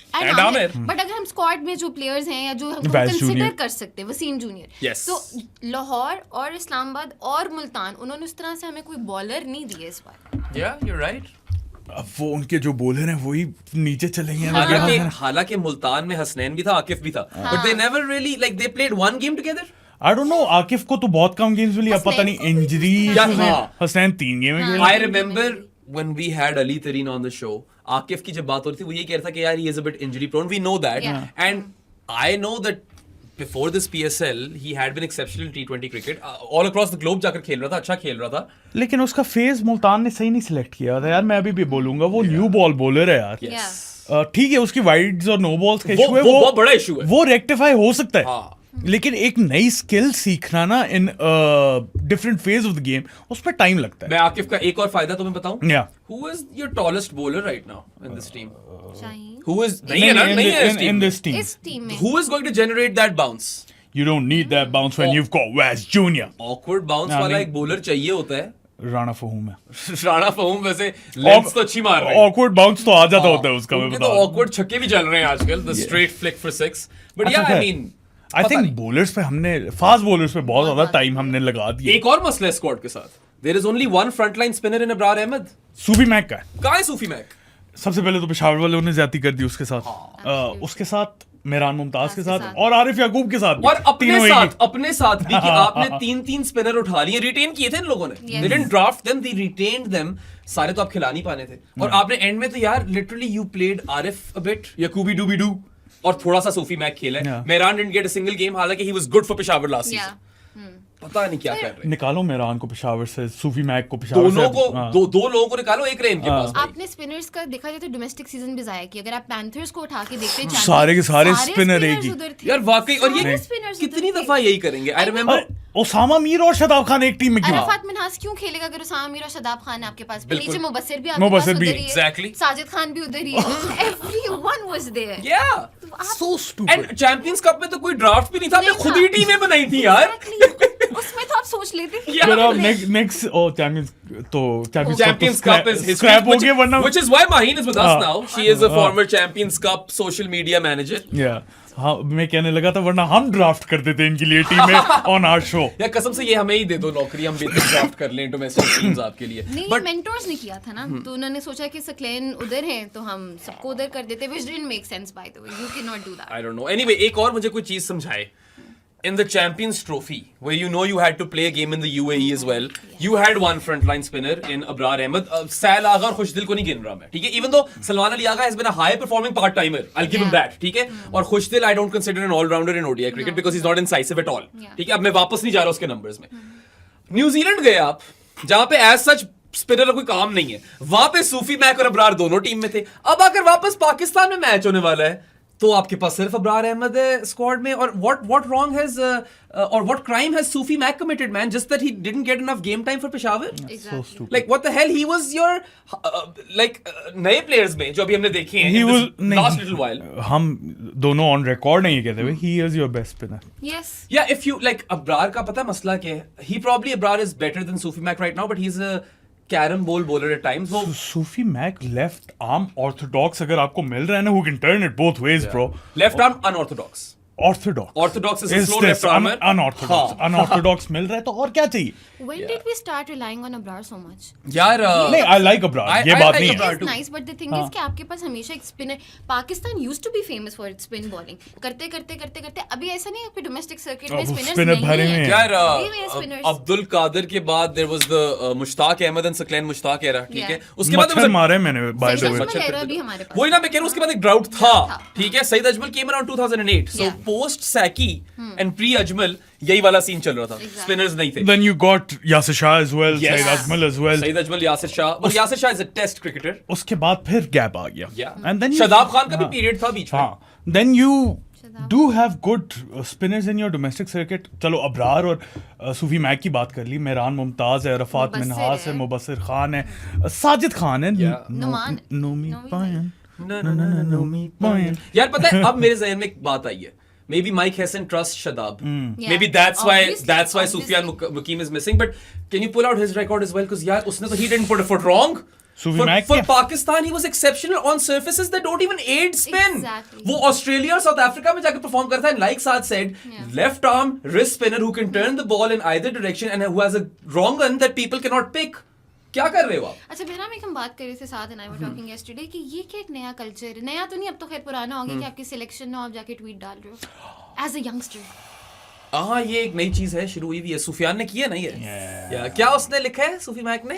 But अगर हम स्क्वाड में जो प्लेयर्स हैं या जो हम कंसीडर कर सकते हैं, वसीम जूनियर, तो लाहौर और इस्लामाबाद और मुल्तान, उन्होंने उस तरह से हमें कोई बॉलर नहीं दिए इस बार. Yeah, you're right. अब वो उनके जो बॉलर हैं वही नीचे चले गए. हालांकि मुल्तान में हसनैन भी था, आकिफ भी था, but they never really like they played one game together. I don't know, Akif को तो बहुत कम गेम्स मिली. अब पता नहीं इंजरी. हसनैन 3 गेम खेले. I remember when we had Ali Tareen on the show, Akif की जब बात हो रही थी वो ये कह रहा था कि यार he is a bit injury prone. We know that, Yeah. and I know that before this PSL he had been exceptional in T20 cricket. All across the globe जाकर खेल रहा था, अच्छा खेल रहा था. लेकिन उसका फेज मुल्तान ने सही नहीं सिलेक्ट किया था यार. मैं अभी भी बोलूंगा वो न्यू बॉल बॉलर है यार. Yeah. ठीक है उसकी वाइड्स और नो बॉल्स का वो इशू है, बहुत बड़ा issue है. वो रेक्टिफाई हो सकता है. हाँ. लेकिन एक नई स्किल सीखना ना in different phase of the game, उस पर टाइम लगता मैं आकिफ का एक और फायदा तुम्हें बताऊं. है. या Who is your tallest bowler right now in this team? Shaheen Who is नहीं है ना, नहीं है इस team इन में. दिस टीम इस टीम में Who is going to generate that bounce? You don't need that bounce when you got Wasim junior. Awkward bounce I वाला mean- एक bowler चाहिए होता है. राणा फहूम है. राणा फहूम वैसे लेंस तो अच्छी मार रहे हैं. ऑकवर्ड बाउंस तो आ जाता होता है उसका. मैं उनके बता तो रहा हूं. awkward छक्के भी चल रहे हैं आजकल. The straight flick for six. But अच्छा, yeah, I खैर. mean, आई पता थिंक नहीं. बॉलर्स पे हमने फास्ट बॉलर्स पे बहुत ज्यादा टाइम हमने लगा दिया. एक और मसला है स्क्वाड के साथ. There is only one frontline spinner in Abrar Ahmed. सूफी मैक का है. कहाँ है सूफी मैक? सबसे पहले तो पेशावर वालों ने ज्यादती कर दी उसके साथ. उसके साथ मेहरान मुमताज के साथ और आरिफ याकूब के साथ भी. और अपने साथ भी कि आपने 3 स्पिनर उठा लिए. रिटेन किए थे इन लोगों ने. Yes. They didn't draft them, they retained them. सारे तो आप खिला नहीं पाने थे. और आपने एंड में तो यार literally you played Arif a bit, याकूबी डूबी डू, और थोड़ा सा सूफी मैक खेला है. Yeah. Mehran didn't get a single game, हालांकि he was good for Peshawar last Yeah. Season. पता नहीं क्या कर रहे हैं. निकालो मेहरान को पेशावर से, सूफी मैक को पेशावर से. दोनों को हाँ. दो लोगों को निकालो, एक रहे इनके पास भाई. आपने स्पिनर्स का देखा जाए तो डोमेस्टिक सीजन भी जाया किया. अगर आप पैंथर्स को उठा के देखते हैं सारे के सारे स्पिनर spinners एक ही. उधर थे. यार वाकई. और ये सारे spinners कितनी उधर थे. दफा यही करेंगे. आई रिमेम्बर ओसामा मीर और शदाब खान एक टीम में क्यों? अरफात मिन्हास क्यों खेलेगा अगर उसामा मीर और शदाब खान आपके पास? बिल्कुल. नीचे मुबस्सिर भी आपके मुबस्सिर पास भी, उधर ही है. exactly. साजिद खान भी उधर ही है. Everyone was there. या So and stupid. Champions cup में तो कोई ड्राफ्ट भी नहीं था. आपने नहीं खुद था. ही टीमें बनाई थी यार. Exactly. उसमें तो आप सोच लेते थे. Yeah. फिर अब नेक्स्ट ओ Champions Cup is history, scrap हो गया वरना. which is why Maheen is with us हाँ. now. She is a former Champions Cup social media manager. या हाँ, मैं कहने लगा था वरना हम ड्राफ्ट करते थे इनके लिए टीमें ऑन आवर शो. या कसम से ये हमें ही दे दो नौकरी, हम भी ड्राफ्ट कर लें डोमेस्टिक टीम्स आपके लिए. नहीं, बट मेंटोर्स ने किया था ना. तो उन्होंने सोचा कि सकलेन उधर हैं तो हम सबको उधर कर देते. Which didn't make sense by the way. You cannot do that. I don't know. Anyway, एक और मुझे कोई चीज समझाए. In the Champions Trophy, where you know you had to play a game in the UAE as well, you had one frontline spinner in Abrar Ahmed. Sail Agha और खुशदिल को नहीं गिन रहा मैं, ठीक है? Even though Salman Ali Agha has been a high performing part timer, I'll give him Yeah. that, ठीक है? और खुशदिल I don't consider an all rounder in ODI cricket because he's not incisive at all. Yeah. ठीक है? अब मैं वापस नहीं जा रहा उसके numbers में. न्यूजीलैंड गए आप, जहां पे एज सच स्पिनर का कोई काम नहीं है. वहां पे सूफी मैक और अबरार दोनों टीम में थे. अब आकर वापस पाकिस्तान में मैच होने वाला है तो आपके पास सिर्फ अबरार अहमद है स्क्वाड में. और what wrong has or what crime has Sufi Mac committed, man? Just that he didn't get enough game time for Peshawar? Exactly. So stupid. Like what the hell? He was your नए players में जो अभी हमने देखे हैं He in was this last little while. हम दोनों on record नहीं कहते हुए he is your best spinner. Yes. Yeah, if you like Abrar का पता है मसला क्या है? He probably Abrar is better than Sufi Mac right now, but he's a carrom बोल bowler at times. वो सूफी मैक लेफ्ट आर्म ऑर्थोडॉक्स अगर आपको मिल रहा है ना, who can turn it both ways bro. left arm unorthodox. Orthodox. Orthodox is a slow left armer. Unorthodox. हाँ. Unorthodox मिल रहा है तो और क्या चाहिए? When did we start relying on Abrar so much? यार नहीं, आई लाइक अब्रार, ये I बात like नहीं है. Abrar. It's nice, but the thing is कि आपके पास हमेशा एक spinner. Pakistan used to be famous for its spin bowling. करते अभी ऐसा नहीं है कि डोमेस्टिक सर्किट में अब स्पिनर्स spinner नहीं भरे हुए हैं. यार अभी भी spinners. अब्दुल कादिर के बाद there was the Mushtaq Ahmed and Saqlain Mushtaq era, ठीक है? Yeah. उसके बाद मच्छर मारे मैंने by the Saeed way. Ajmal era भी हमारे पास. वही ना मैं कह रहा हूं, उसके बाद एक ड्राउट था, था. ठीक है? Saeed Ajmal came around 2008, so Yeah. Post Saqi and pre Ajmal यही वाला सीन चल रहा था. Exactly. स्पिनर्स नहीं थे. Then you got Yasir Shah as well, Yes. Saeed Ajmal as well. Saeed Ajmal, Yasir Shah. और Yasir Shah is a test cricketer. उसके बाद फिर गैप आ गया. Yeah. And then Shadab Khan का भी हाँ. पीरियड था बीच में. हाँ. Then you Shadab. do have good spinners in your domestic circuit. चलो अबरार और सूफी मैक की बात कर ली. मेहरान मुमताज है, रफात मुबस्सिर मिन्हास है, है. मुबस्सिर खान है, साजिद खान है. Yeah. नुमान. नोमी नोमी पायन. नोमी पायन. यार पता है अब मेरे जहन में एक बात आई है. Maybe Mike Hesson trusts Shadab. Yeah. Maybe that's why Obviously. Sufyan Mukim is missing. But can you pull out his record as well? Because yaar, usne to he didn't put a foot wrong. Sufi Mac For क्या? Pakistan, he was exceptional on surfaces that don't even aid spin. Exactly. वो Australia और South Africa में जाकर perform करता है. Like Saad said, Yeah. left arm wrist spinner who can turn the ball in either direction and who has a wrong gun that people cannot pick. क्या कर रहे हो आप? अच्छा बहराम, एक हम बात कर रहे थे साथ and I were talking yesterday कि ये क्या एक नया कल्चर है. नया तो नहीं, अब तो खैर पुराना हो गया कि आपकी सिलेक्शन में आप जाके ट्वीट डाल रहे हो एज अ यंगस्टर. हाँ ये एक नई चीज है, शुरू हुई भी है, सुफियान ने किया ना ये। या क्या उसने लिखा है सूफी महक ने?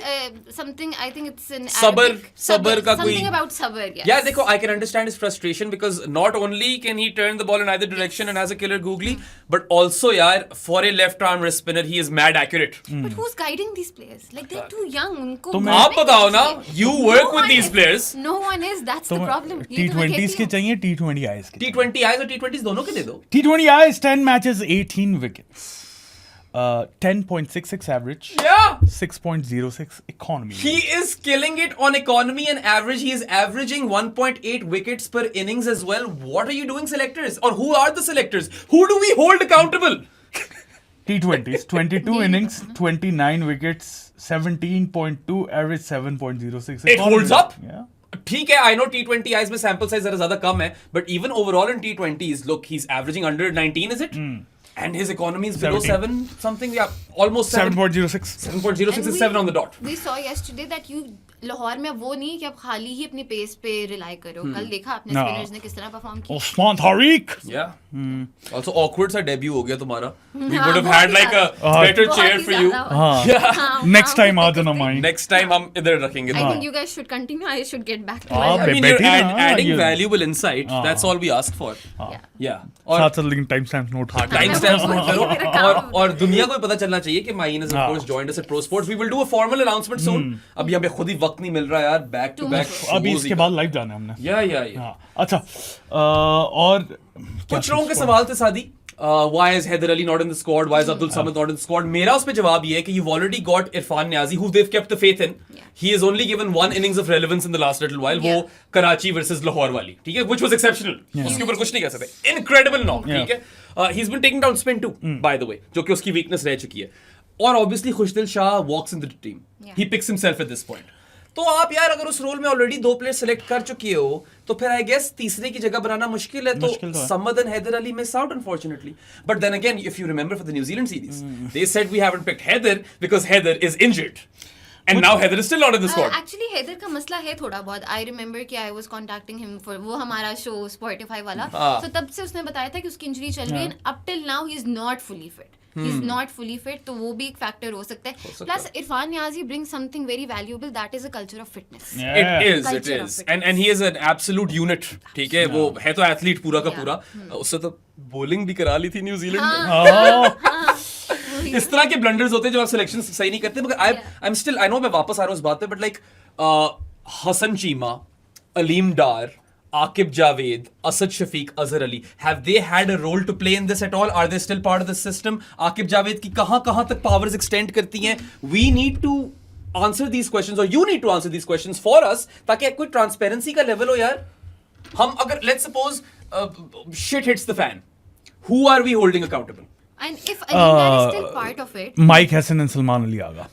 Something, I think it's in सबर Arabic. सबर का कोई Something about sabr, yes. Yeah, देखो, I can understand his frustration because not only can he turn the ball in either direction and has a killer googly, but also यार for a left arm wrist spinner he is mad accurate. But who's guiding these players? Like they're too young. उनको तो आप बताओ ना, you work with these players. No one is. That's the problem. ये तो मैं T20s कहती के हूँ। चाहिए, T20 आईज के। T20 eyes और T20s दोनों के दे दो। T20 eyes 10 matches 18 wickets, 10.66 average, Yeah. 6.06 economy. He is killing it on economy and average. He is averaging 1.8 wickets per innings as well. What are you doing, selectors? Or who are the selectors? Who do we hold accountable? T20s 22 innings, 29 wickets, 17.2 average, 7.06 It holds up? Yeah. ठीक है, I know T20 eyes में sample size जरा ज्यादा कम है, but even overall in T20s, look, he's averaging under 19, is it? And his economy is below 7 something, yeah, almost 7. 7.06. 7.06 And is 7 on the dot. We saw yesterday that you Lahore में वो नहीं कि आप खाली ही अपनी पेस पे रिलाई करो। कल देखा आपने No. स्पिनर्स ने किस तरह परफॉर्म किया। Osman Tariq. Yeah. Also awkward सा debut हो गया तुम्हारा. We हाँ, would have बहुत had ही like a ज़्यादा। better बहुत chair ही for you. ज़्यादा। हाँ. हाँ, Next time आ जाना माइन. Next time हम इधर रखेंगे. I think you guys should continue. I should get back to हाँ, my I mean, बैठे you're ना, adding ये- valuable insight. That's all we asked for. Yeah. Yeah. और साथ साथ लेकिन टाइम स्टैम्प नोट हाँ, टाइम स्टैम्प्स नोट करो मेरा काम और दुनिया को भी पता चलना चाहिए कि माइन इज ऑफ हाँ। Course joined us at Pro Sports. We will do a formal announcement soon. अभी हमें खुद ही वक्त नहीं मिल रहा यार, बैक टू बैक। अभी इसके बाद लाइव जाना है हमने। या हाँ, अच्छा और कुछ लोगों के सवाल थे सादी, why is Heather Ali not in the squad, why is Abdul Samad not in the squad? मेरा उस पे जवाब ये है कि you've already got Irfan Niazi who they've kept the faith in. Yeah. He has only given one innings of relevance in the last little while, Yeah. वो Karachi versus Lahore वाली, ठीक है, which was exceptional. उसके ऊपर कुछ नहीं कह सकते, incredible knock, Yeah. ठीक है। He's been taking down spin too, by the way, जो कि उसकी weakness रह चुकी है। और obviously Khushdil Shah walks in the team. Yeah. He picks himself at this point. तो आप यार अगर उस रोल में ऑलरेडी 2 प्लेयर सेलेक्ट कर चुके हो तो फिर आई गेस तीसरे की जगह बनाना मुश्किल है। तो मुश्किल तो है। Samad and Heather Ali miss out unfortunately. But then again, if you remember for the New Zealand series, they said we haven't picked Heather because Heather is injured. And now Heather is still not in the squad. Actually Haider का मसला है थोड़ा बहुत। I remember कि I was contacting him for वो हमारा show Spotify वाला, हाँ। तो तब से उसने बताया था कि उसकी इंजरी चल रही है। Up till now he is not fully fit. He is not fully fit, तो वो भी एक फैक्टर हो सकता है। Plus Irfan Niazi brings something very valuable, that is a culture of fitness. It is. Culture of And he is an absolute unit. ठीक है, वो है तो एथलीट पूरा का Yeah. पूरा। उससे तो बॉलिंग भी करा ली थी न्यूजीलैंड में। हाँ, इस तरह के ब्लंडर्स होते हैं जब आप सिलेक्शन सही नहीं करते। मगर I am still, I know मैं वापस आ रहा हूँ उस बात पे, but like Hasan Cheema, Aleem Dar, Aqib Javed, Asad Shafiq, Azhar Ali, have they had a role to play in this at all? Are they still part of the system? Aqib Javed की कहाँ तक powers extend करती हैं? We need to answer these questions, or you need to answer these questions for us, ताकि कोई transparency का level हो यार। हम अगर let's suppose shit hits the fan, who are we holding accountable? And if Alinda is still part of it, Mike Hassan and Salman Ali Agha.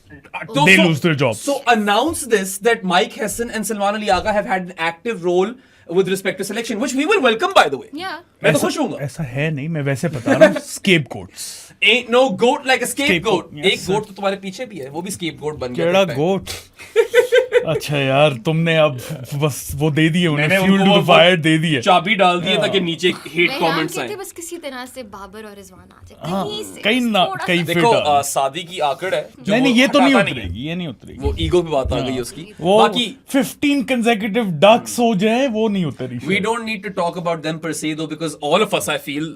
So- They so- lose their jobs. So announce this that Mike Hassan and Salman Ali Agha have had an active role with respect to selection, which we will welcome, by the way. yeah. मैं तो खुश हूँगा। ऐसा है नहीं, मैं वैसे बता रहा हूँ। Scapegoats. Ain't no goat like a scapegoat. Scapegoat, yes, एक sir. गोट तो तुम्हारे पीछे भी है, वो भी scapegoat बन गया। केड़ा लगता है। गोट। अच्छा यार, तुमने अब बस वो दे दिए उन्हें, मैंने फ्यूल उनको टू द फायर दे दिए। चाबी डाल दी है ताकि नीचे हेट मैं कमेंट्स कहती आए। बस किसी तरह से बाबर और रिजवान आ जाए हाँ, कहीं से, कहीं बस ना थोड़ा कहीं सा। देखो फिट आ। सादी की आकड़ है जो नहीं नहीं, वो ये तो नहीं हटाता है। उतरेगी, ये नहीं उतरेगी। वो ईगो पे बात आ गई उसकी। वो बाकी 15 consecutive ducks हो जाए वो नहीं उतरी। we don't need to talk about them per se though, because all of us, I feel,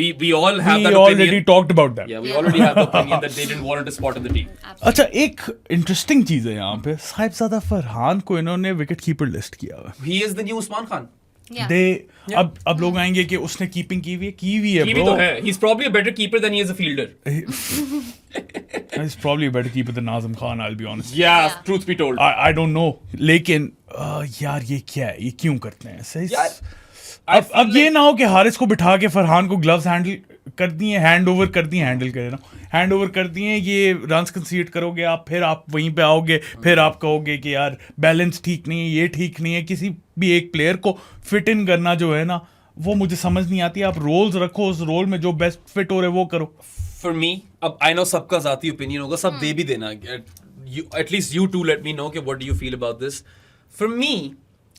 we all have We that already opinion. talked about that. Yeah, we already have the opinion that they didn't warrant a spot in the team. अच्छा, एक interesting चीज है यहाँ पे, साहिबजादा फरहान को इन्होंने wicket keeper list किया हुआ है। He is the new Usman Khan. Yeah. दे अब लोग आएंगे कि उसने कीपिंग की हुई है He भी bro. तो है. He's probably a better keeper than he is a fielder. He's probably a better keeper than Nazim Khan, I'll be honest. Yeah, Yeah. truth be told. I don't know, लेकिन यार ये क्या है, ये क्यों करते हैं ऐसे? यार, I feel अब ये ना हो कि हारिस को बिठा के फरहान को ग्लव्स हैंडल कर दिए, हैंड ओवर कर दिए, हैंड ओवर कर दिए, ये रन्स कंसीड करोगे आप, फिर आप वहीं पे आओगे, फिर आप कहोगे कि यार बैलेंस ठीक नहीं है, ये ठीक नहीं है। किसी भी एक प्लेयर को फिट इन करना जो है ना, वो मुझे समझ नहीं आती। आप रोल्स रखो, उस रोल में जो बेस्ट फिट हो रहे वो करो। For me, अब I know सबका ज़ाती ओपिनियन होगा, सब दे भी देना। At least you two let me know कि what do you feel about this. For me,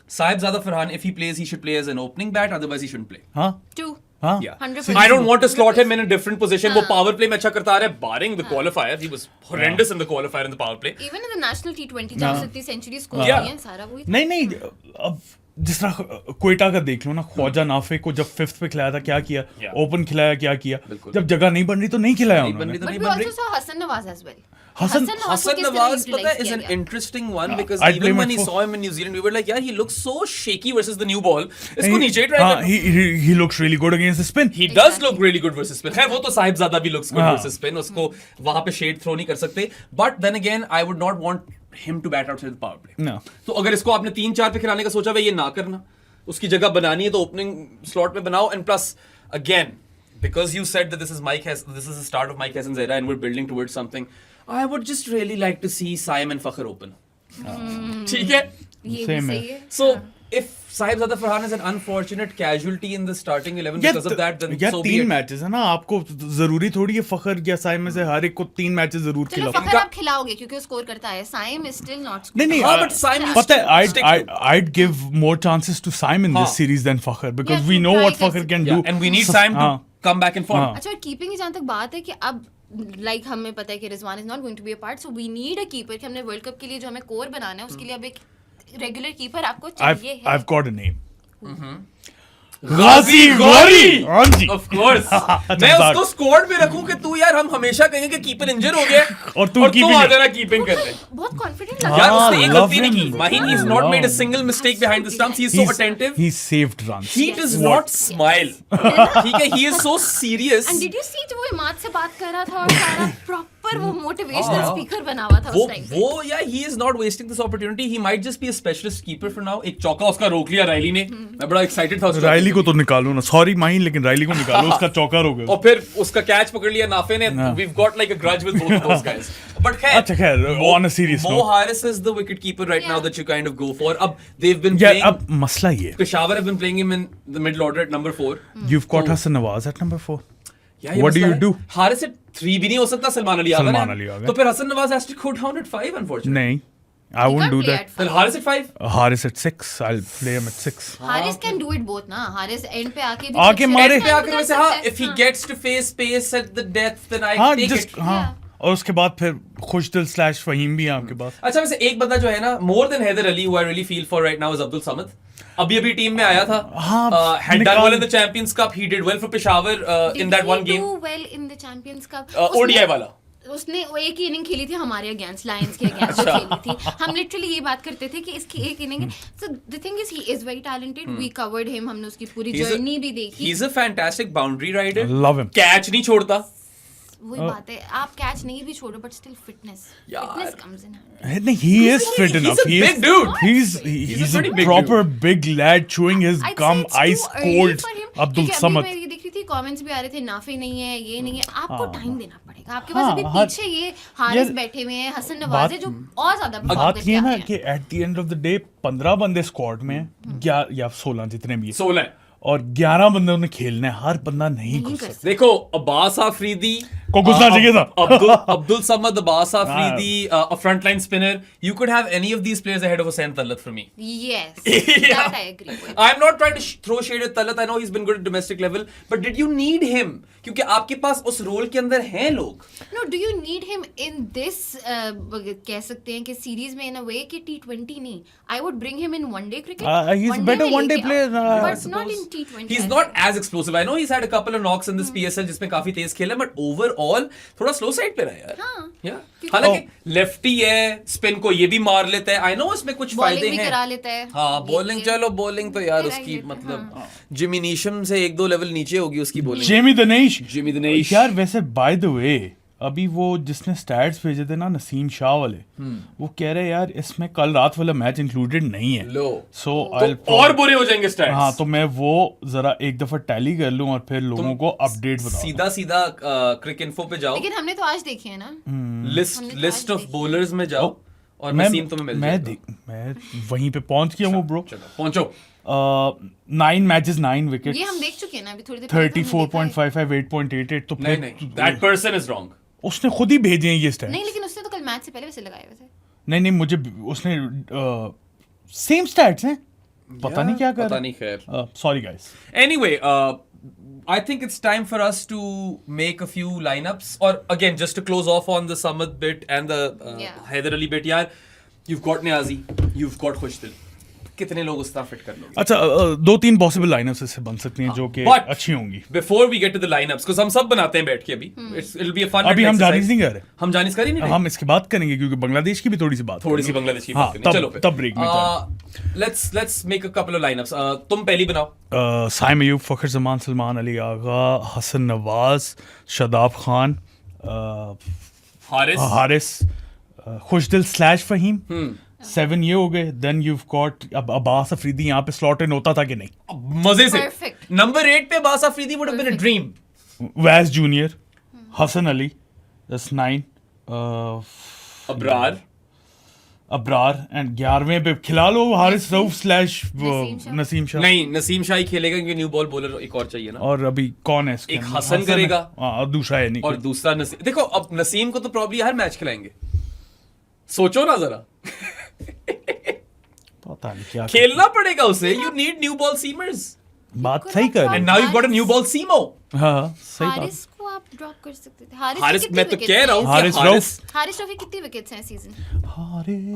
Saibzada Farhan, if he plays, he should play as an opening bat, otherwise he shouldn't play. हाँ Two. हाँ Yeah. 100%. I don't want to slot him in a different position. वो power play में अच्छा करता आ रहा है, barring the qualifier. He was horrendous in the qualifier in the power play. Even in the national T20 जहाँ से इतनी century score Yeah. की हैं सारा वही नहीं नहीं अब जिस तरह कोयटा का देख लो ना, ख्वाजा नाफे को जब 5th पे खिलाया था क्या किया, Yeah. ओपन खिलाया क्या किया, बिल्कुल। जब जगह नहीं बन रही तो नहीं खिलाया नहीं बन उन्होंने। रही तो बट नहीं वी बन रही. Also saw Hasan Nawaz as well Hassan Hassan Nawaz, pata hai, is an interesting one because I'd play even him when at he four. saw him in New Zealand, we were like, yeah, he looks so shaky versus the new ball. इसको नीचे ही try हाँ, करना. he looks really good against the spin. He does look really good versus spin. है वो तो साहिबजादा भी looks good हाँ. versus spin. उसको वहाँ पे shade throw नहीं कर सकते. But then again, I would not want him to bat outside the power play. No. तो अगर इसको आपने 3-4 पे खिलाने का सोचा भाई ये ना करना. उसकी जगह बनानी है तो opening slot में बनाओ. And plus, again, because you said that this is the start of Mike Hesson's era and we're building towards something, I would just really like to see Saim and Fakhr open. ठीक है? ये भी Same सही है. है So, if Sahibzada Farhan is an unfortunate casualty in the starting 11 because of that, then यार so be 3 it. Matches है ना, आपको जरूरी थोड़ी है फखर या साइम में से हर एक को 3 मैचेस जरूर चलो खिलाओ। फखर आप खिलाओगे क्योंकि वो स्कोर करता है साइम इज स्टिल नॉट नहीं नहीं हाँ, but Saim is पता है stick to- I'd give more chances to Saim in this हाँ. series than Fakhr because Yeah, we to know try what कर Fakhr can Yeah, do. and we need Saim to हाँ. come back in form. हाँ. अच्छा keeping की जहाँ तक बात है कि अब लाइक हमें पता है कि Rizwan is not going to be a part so we need a keeper कि हमने वर्ल्ड कप के लिए जो हमें कोर बनाना है उसके लिए अब एक रेगुलर कीपर आपको चाहिए है I've got a name. गाजी गौरी। हाँ जी। Of course. मैं उसको स्क्वाड में रखूं कि तू यार हम हमेशा कहेंगे कि कीपर इंजर हो गया और तू keeping आ है। जाना कीपिंग करने। बहुत कॉन्फिडेंट लग यार रहा उसने एक love गलती नहीं की. him. Mahin he's not made a Love. single mistake behind the stumps. He's so attentive. He saved runs. He does not smile. ठीक है, he is so serious. And did you see जब वो इमाद से बात कर रहा था और सारा प्रॉपर वो मोटिवेशनल स्पीकर बना हुआ था उस टाइम पे वो या he is not wasting this opportunity. He might just be a specialist keeper for now. एक चौका उसका रोक लिया रायली ने. मैं बड़ा excited था उसको. रायली को तो निकालो ना, सॉरी माहिन, लेकिन रायली को निकालो, उसका चौका रोक गया। और फिर उसका कैच पकड़ लिया नाफे ने. We've got like a grudge with both of those guys. But खैर, अच्छा खैर, on a serious Mo note, Harris is the wicket keeper right now Yeah. that you kind of go for. अब they've been यार playing. अब मसला ये है, Peshawar have been playing him in the middle order at number 4. you've got Hassan Nawaz at number 4. Yeah, ये What do मसला you है. do? Haris at 3 भी नहीं हो सकता. सलमान अली आ गए. सलमान अली आ गए. तो फिर Hasan Nawaz has to go down at 5 unfortunately. नहीं, I He won't can't do play that. at Then five. Haris at 5. Haris at 6, I'll play him at 6. Haris can do it both ना हारिस एंड पे आके भी आके कुछ मारे। set पे time आकर कर वैसे सकता हाँ, है। if he हाँ। gets to face pace at the depth then I हाँ take just it. हाँ, Yeah. और उसके बाद फिर खुशदिल / फहीम भी है आपके पास। अच्छा वैसे एक बंदा जो है ना more than Haider Ali who I really feel for right now is Abdul Samad. अभी टीम में आया था. हाँ, had done निकाल- well in the Champions Cup. He did well for Peshawar in that one game. do well in the Champions Cup ODI वाला. उसने वो एक ही इनिंग खेली थी हमारे अगेंस्ट लायंस के अगेंस्ट खेली थी हम लिटरली ये बात करते थे कि इसकी एक inning so the thing is he is very talented we covered him हमने उसकी पूरी He's a- जर्नी भी देखी He's a fantastic boundary rider. Love him. Catch नहीं छोड़ता. वही बात है आप कैच नहीं भी छोड़ो बट स्टिल फिटनेस यार। फिटनेस कम्स इन नहीं, he is fit he's enough. a big dude. He's a a pretty big proper big lad chewing his gum, ice cold. Abdul Samad. मैं ये देख रही थी कमेंट्स भी आ रहे थे नाफे नहीं है ये नहीं है आपको टाइम देना पड़ेगा आपके हाँ, पास अभी हाँ, पीछे ये हारिस यार, बैठे हुए हैं हसन नवाज है जो और ज्यादा perform बात करके ये आ ना रहे हैं। कि at the end of the day 15 बंदे स्क्वाड में हैं, 11 या 16 जितने भी हैं, 16. और 11 बंदे उन्हें खेलना है, हर बंदा नहीं नहीं घुस कर सकता। सकते देखो अब्बास आफरीदी को घुसना चाहिए था। Abdul Samad, Abbas Afridi, a frontline spinner. You could have any of these players ahead of Hussain Tallat for me. yes Yeah. that I agree with I'm not trying to throw shade at Tallat. I know he's been good at domestic level, but did you need him? क्योंकि आपके पास उस role के अंदर हैं लोग. no do you need him in this कह सकते हैं कि सीरीज में in a way कि T20 नहीं I would bring him in one day cricket he's One day better में one day लेके player, आओ, I but not in T20 He's not as explosive. I know he's had a couple of knocks in this PSL जिसमें काफी तेज खेला, but overall थोड़ा slow side पे रहा है यार. हाँ. Yeah. हालांकि लेफ्टी है, स्पिन को ये भी मार लेता है. I know इसमें कुछ फायदे बॉलिंग भी हैं. करा लेता है हाँ बॉलिंग चलो बॉलिंग तो यार करा ही उसकी लेता है, मतलब जिमी नीशम से 1-2 लेवल नीचे होगी उसकी bowling. Jamie Dinesh. Jimmy Dinesh. यार वैसे बाय द वे अभी वो जिसने स्टैट्स भेजे थे ना, नसीम शाह वाले, वो कह रहे यार इसमें कल रात वाला मैच इंक्लूडेड नहीं है। लो सो तो और बुरे हो जाएंगे स्टैट्स. हाँ, तो मैं वो जरा एक दफा टैली कर लूं और फिर लोगों को अपडेट बताऊं। सीधा सीधा क्रिक इन्फो पे जाओ, लेकिन हमने तो आज देखे हैं ना लिस्ट ऑफ बॉलर्स में जाओ और मैं नसीम तुम्हें मिल जाएगा. मैं वहीं पे पहुंच गया हूँ ब्रो। चलो पहुंचो. 9 मैचेस 9 विकेट्स, ये हम देख चुके हैं ना अभी थोड़ी देर पहले तो हमने देखा है। 34.55 8.88। तो नहीं नहीं दैट पर्सन इज रॉन्ग. उसने खुद ही भेजे हैं ये स्टैट्स। नहीं लेकिन उसने तो कल मैच से पहले वैसे लगाए हुए थे नहीं मुझे उसने सेम स्टैट्स हैं, पता नहीं क्या कर पता नहीं खैर. Sorry guys. Anyway, I think it's time for us to make a few lineups. Or again, just to close off on the Samad bit and the Haider Ali bit, yaar, you've got Niazi, you've got Khushdil. कितने लोग उस तरह fit कर लोगे? अच्छा, 2-3 possible line-ups इससे बन सकती हैं जो कि अच्छी होंगी. Before we get to the lineups, because हम सब बनाते हैं बैठ के अभी. It'll be a fun. अभी हम जानिस नहीं कर रहे. हम जानिस कर ही नहीं रहे. हम इसकी बात करेंगे क्योंकि बांग्लादेश की भी थोड़ी सी बांग्लादेश की बात करेंगे. चलो तब ब्रेक में. Let's make a couple of lineups. तुम पहली बनाओ. साइम अयूब, फखर जमान, सलमान अली आगा, हसन नवाज, शादाब खान, हारिस, खुशदिल / फहीम. 7 ये हो गए. देन यू गॉट अब अब्बास अफरीदी यहाँ पे स्लॉट इन होता था कि नहीं? मजे से. नंबर 8 पे Abbas Afridi would have been a dream. Wasim junior, Hasan Ali, that's 9. Abrar and 11वें पे खिला लो हारिस रऊफ / नसीम शाह. नहीं, नसीम शाह ही खेलेगा क्योंकि न्यू बॉल बॉलर एक और चाहिए ना. और अभी कौन है इसके? एक हसन करेगा. और दूसरा है नहीं. और दूसरा नसीम. देखो अब नसीम को तो प्रॉब्ली हर मैच खिलाएंगे. सोचो ना जरा. पता नहीं क्या खेलना पड़ेगा उसे. You need new ball seamers. बात सही कर रहे हैं. And now you've got a new ball Simo. हाँ, सही बात. हारिस को आप ड्रॉप कर सकते थे. हारिस मैं तो कह रहा हूँ हारिस रऊफ की कितनी विकेट्स हैं सीजन?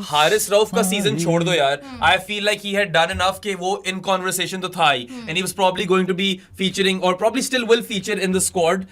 हारिस रऊफ का सीजन छोड़ दो यार. I feel like he had done enough कि वो in conversation तो था ही. And he was probably going to be featuring or probably still will feature in the squad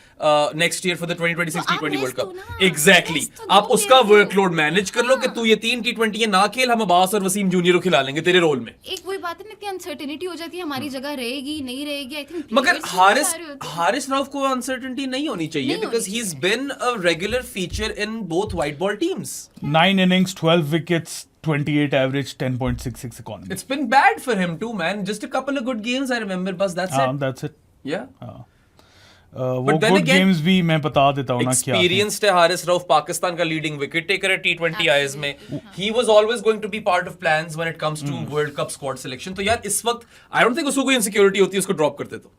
next year for the 2026 T20 World Cup. Exactly. आप उसका workload manage कर लो कि तू ये 3 T20 ये ना खेल, हम अब्बास और वसीम जूनियर को खिला लेंगे तेरे रोल में. एक वही बात है ना, इतनी अनसर्टेनिटी हो जाती है, हमारी जगह रहेगी नहीं रहेगी. आई थिंक मगर हारिस रऊफ को अनसर्टेनिटी नहीं होनी चाहिए because he's been a regular feature in both white ball teams. 9 innings, 12 wickets, 28 average, 10.66 economy. It's been bad for him too, man. Just a couple of good games I remember, but that's it. That's it. Yeah. वो good games भी मैं बता देता हूँ ना क्या. Experienced है हारिस रऊफ, पाकिस्तान का leading wicket taker है T20 आईएस में. He was always going to be part of plans when it comes to World Cup squad selection. तो यार इस वक्त I don't think उसको कोई insecurity होती है उसको drop करते तो.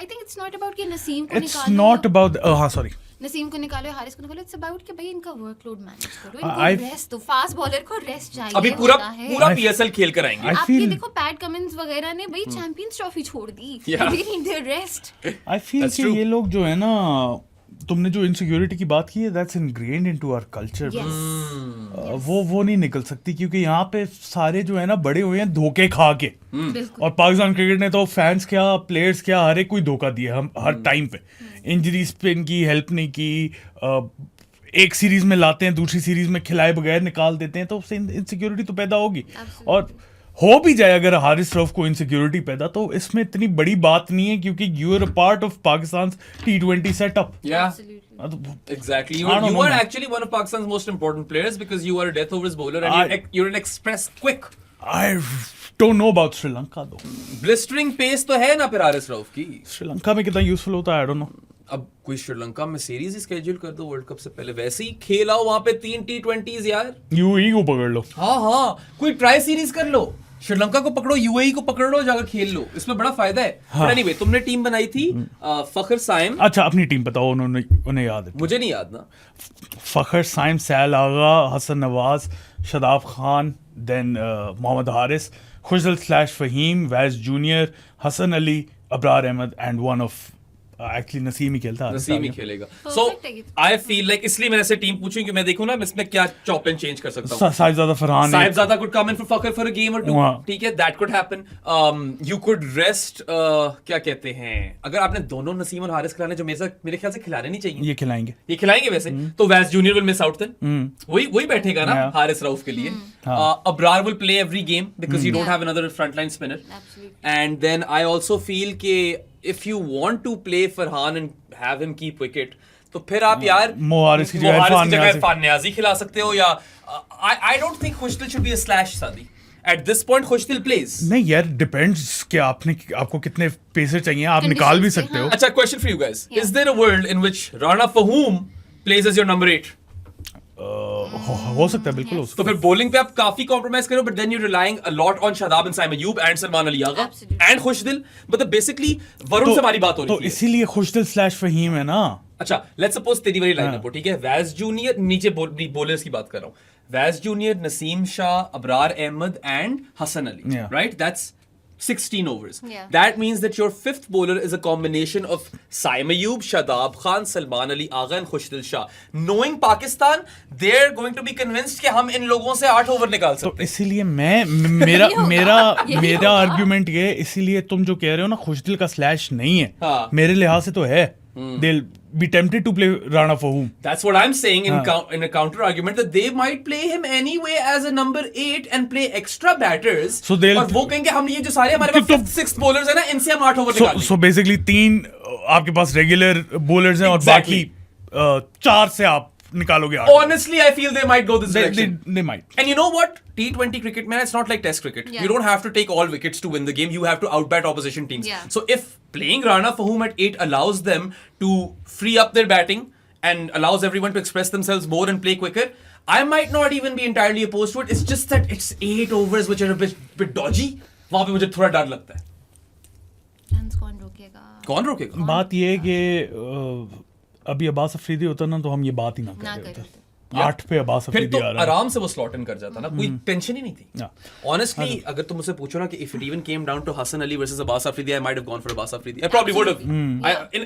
I think it's not about कि नसीम को निकालो. It's not about sorry. Naseem को निकालो, हारिस को निकालो. It's about कि भाई इनका वर्कलोड मैनेज करो, इनको रेस्ट दो. फास्ट बॉलर को रेस्ट चाहिए. अभी पूरा PSL खेल कर आएंगे. आप ये देखो पैट कमिंस वगैरह ने भाई चैंपियंस ट्रॉफी छोड़ दी. They need their rest. I feel कि ये लोग जो है ना, तुमने जो इनसिक्योरिटी की बात की है, that's ingrained into our culture. वो नहीं निकल सकती क्योंकि यहाँ पे सारे जो है ना बड़े हुए हैं धोखे खा के. और पाकिस्तान क्रिकेट ने तो फैंस क्या, प्लेयर्स क्या, हर एक कोई धोखा दिया हम हर टाइम पे. इंजरीज पे इनकी हेल्प नहीं की. एक सीरीज में लाते हैं, दूसरी सीरीज में खिलाए बगैर निकाल देते हैं, तो उससे इनसिक्योरिटी तो पैदा होगी. और हो भी जाए अगर हारिस रऊफ को इनसिक्योरिटी पैदा, तो इसमें इतनी बड़ी बात नहीं है क्योंकि you are a part of Pakistan T20 setup. Exactly. You are actually one of Pakistan's most important players because you are a death overs bowler and you're an express quick. I don't know about Sri Lanka though. Blistering pace तो है ना फिर हारिस रऊफ की. श्रीलंका में कितना useful होता है I don't know. अब कोई श्रीलंका में सीरीज ही स्केड्यूल कर दो वर्ल्ड कप से पहले, वैसे ही खेलाओ वहां पे 3 T20s यार. यूएई को पकड़ लो. हाँ कोई ट्राई सीरीज कर लो. श्रीलंका को पकड़ो, यूएई को पकड़ लो, जाकर खेल लो. इसमें बड़ा फायदा है. हाँ. एनीवे तुमने टीम बनाई थी फखर साइम. अच्छा अपनी टीम बताओ, उन्हें याद है? मुझे नहीं याद ना. Fakhar Saim, Sal Agha, Hasan Nawaz, Shadab Khan, then Mohammad Haris, Khushdil / Faheem, Wasim junior, Hasan Ali, Abrar Ahmed and one of actually Naseem ही खेलता है. नसीम ही खेलेगा. सो आई फील लाइक इसलिए मैंने ऐसे टीम पूछी कि मैं देखूं ना इसमें क्या चॉप एंड चेंज कर सकता हूं. Sahibzada Farhan, Sahibzada could come in for Fakhar for a game or two. ठीक है, that could happen. You could rest क्या कहते हैं, अगर आपने दोनों नसीम और हारिस खिलाने, जो मेरे ख्याल से खिलाने नहीं चाहिए. ये खिलाएंगे वैसे तो Wasim junior will miss out then. वही बैठेगा ना हारिस रऊफ के लिए. Abrar will play every game because you don't have another frontline spinner. And then I also feel कि if you want to play Farhan and have him keep wicket, तो फिर आप यार मोहारिस की जगह इरफान नियाजी खिला सकते हो. या I don't think Khushdil should be a slash सादी. At this point Khushdil plays. नहीं यार, डिपेंड्स कि आपको कितने पेसर चाहिए, आप निकाल भी सकते हो. अच्छा, question for you guys. Is there a world in which Rana Fahum plays as your number 8? हो सकता है, बिल्कुल हो सकता है. तो फिर बॉलिंग पे आप काफी कॉम्प्रोमाइज करो, but then you relying a lot on Shadab and Saim Ayub and Salman Ali Agha and Khushdil. मतलब बेसिकली वरुण से हमारी बात हो रही है, तो इसीलिए खुशदिल / फहीम है ना. अच्छा लेट्स सपोज तेरी वाली लाइनअप हो, ठीक है. वैस जूनियर, नीचे बॉलर्स की बात कर रहा हूं. Wasim junior, Naseem Shah, Abrar Ahmed and Hasan Ali, right? That's 16 overs. Yeah. That means that your fifth bowler is a combination of Saim Ayub, Shadab Khan, Salman Ali Agha and Khushdil Shah. Knowing Pakistan, they're going to be convinced कि हम इन लोगों से 8 over निकाल तो सकते हैं. इसीलिए मेरा यही मेरा होगा। आर्ग्यूमेंट ये है, इसीलिए तुम जो कह रहे हो ना खुशदिल का स्लैश नहीं है, हाँ. मेरे लिहाज से तो है. They'll be tempted to play Rana for whom. That's what I'm saying in a counter argument that they might play him anyway as a number 8 and play extra batters. So they'll- और वो कहेंगे हम ये जो सारे हमारे पास तो- 5th 6th bowlers है ना इनसे हम 8 ओवर निकाल So basically 3 आपके पास रेगुलर बॉलर्स हैं और Exactly. बाकी 4 से आप निकालोगे 8. Honestly, I feel they might go this direction. They might. And you know what? T20 cricket, man, it's not like Test cricket. Yeah. You don't have to take all wickets to win the game. You have to outbat opposition teams. Yeah. So if playing Rana Fahum at 8 allows them to free up their batting and allows everyone to express themselves more and play quicker, I might not even be entirely opposed to it. It's just that it's 8 overs which are a bit dodgy. वहाँ पे मुझे थोड़ा डर लगता है. Runs कौन रोकेगा? कौन रोकेगा? बात ये है कि अभी अब्बास अफरीदी होता ना तो हम ये बात ही ना ना करते करते। होते. 8 पे अब्बास फिर अफरीदी तो आ रहा है. आराम से वो स्लॉट इन कर जाता ना, कोई टेंशन ही नहीं थी. Yeah. Honestly, अगर तुम मुझसे पूछो ना कि if it even came down to Hassan Ali versus Abbas Afridi, I might have gone for Abbas Afridi. I probably would have.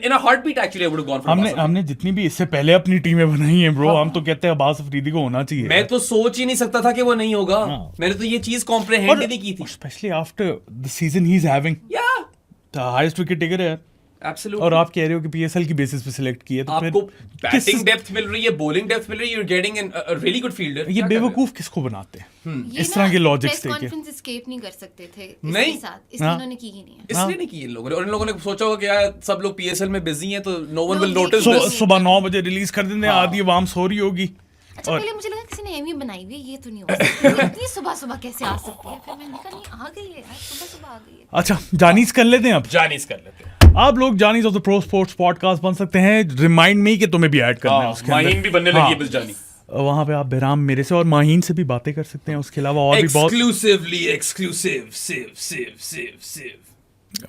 In a heartbeat, actually, I would have gone for Abbas Afridi. हमने जितनी भी इससे पहले अपनी टीमें बनाई हैं bro, हम तो कहते हैं अब्बास अफरीदी को होना चाहिए. मैं तो सोच ही नहीं सकता था कि वो नहीं होगा. मैंने तो ये चीज कॉम्प्रहेंड ही नहीं की थी. Specially after the season he is having Yeah, the highest wicket taker है यार. absolutely. और आप कह रहे हो कि पीएसएल की बेसिस पे सिलेक्ट किए तो आपको फिर बैटिंग डेप्थ मिल रही है, बॉलिंग डेप्थ मिल रही है, you're getting a really good fielder. ये बेवकूफ किसको बनाते हैं ये इस तरह ना के लॉजिक्स press देके. conference escape नहीं कर सकते थे नहीं। इसके साथ, इसलिए हाँ। उन्होंने की ही नहीं है. इसलिए नहीं की इन लोगों ने, और इन लोगों ने सोचा होगा कि यार सब लोग पीएसएल में बिजी हैं तो no one will लोग notice देखेंगे। this. सुबह 9 बजे रिलीज कर देंगे, आधी आवाम सो रही होगी. अच्छा और पहले मुझे लगा किसी ने एमी बनाई हुई है, ये तो नहीं हो सकता. इतनी सुबह सुबह कैसे आ सकती है? फिर मैंने कहा नहीं, आ गई है यार, सुबह सुबह आ गई है. अच्छा जानीज कर लेते हैं अब. जानीज कर लेते हैं. आप लोग जानीज of the Pro Sports podcast बन सकते हैं. रिमाइंड मी कि तुम्हें भी ऐड करना है उसके अंदर. माहीन भी बनने लगी है बस जानी. वहां पे आप बेराम मेरे से और माहीन से भी बातें कर सकते हैं. उसके अलावा और भी बहुत Exclusively exclusive. Siv.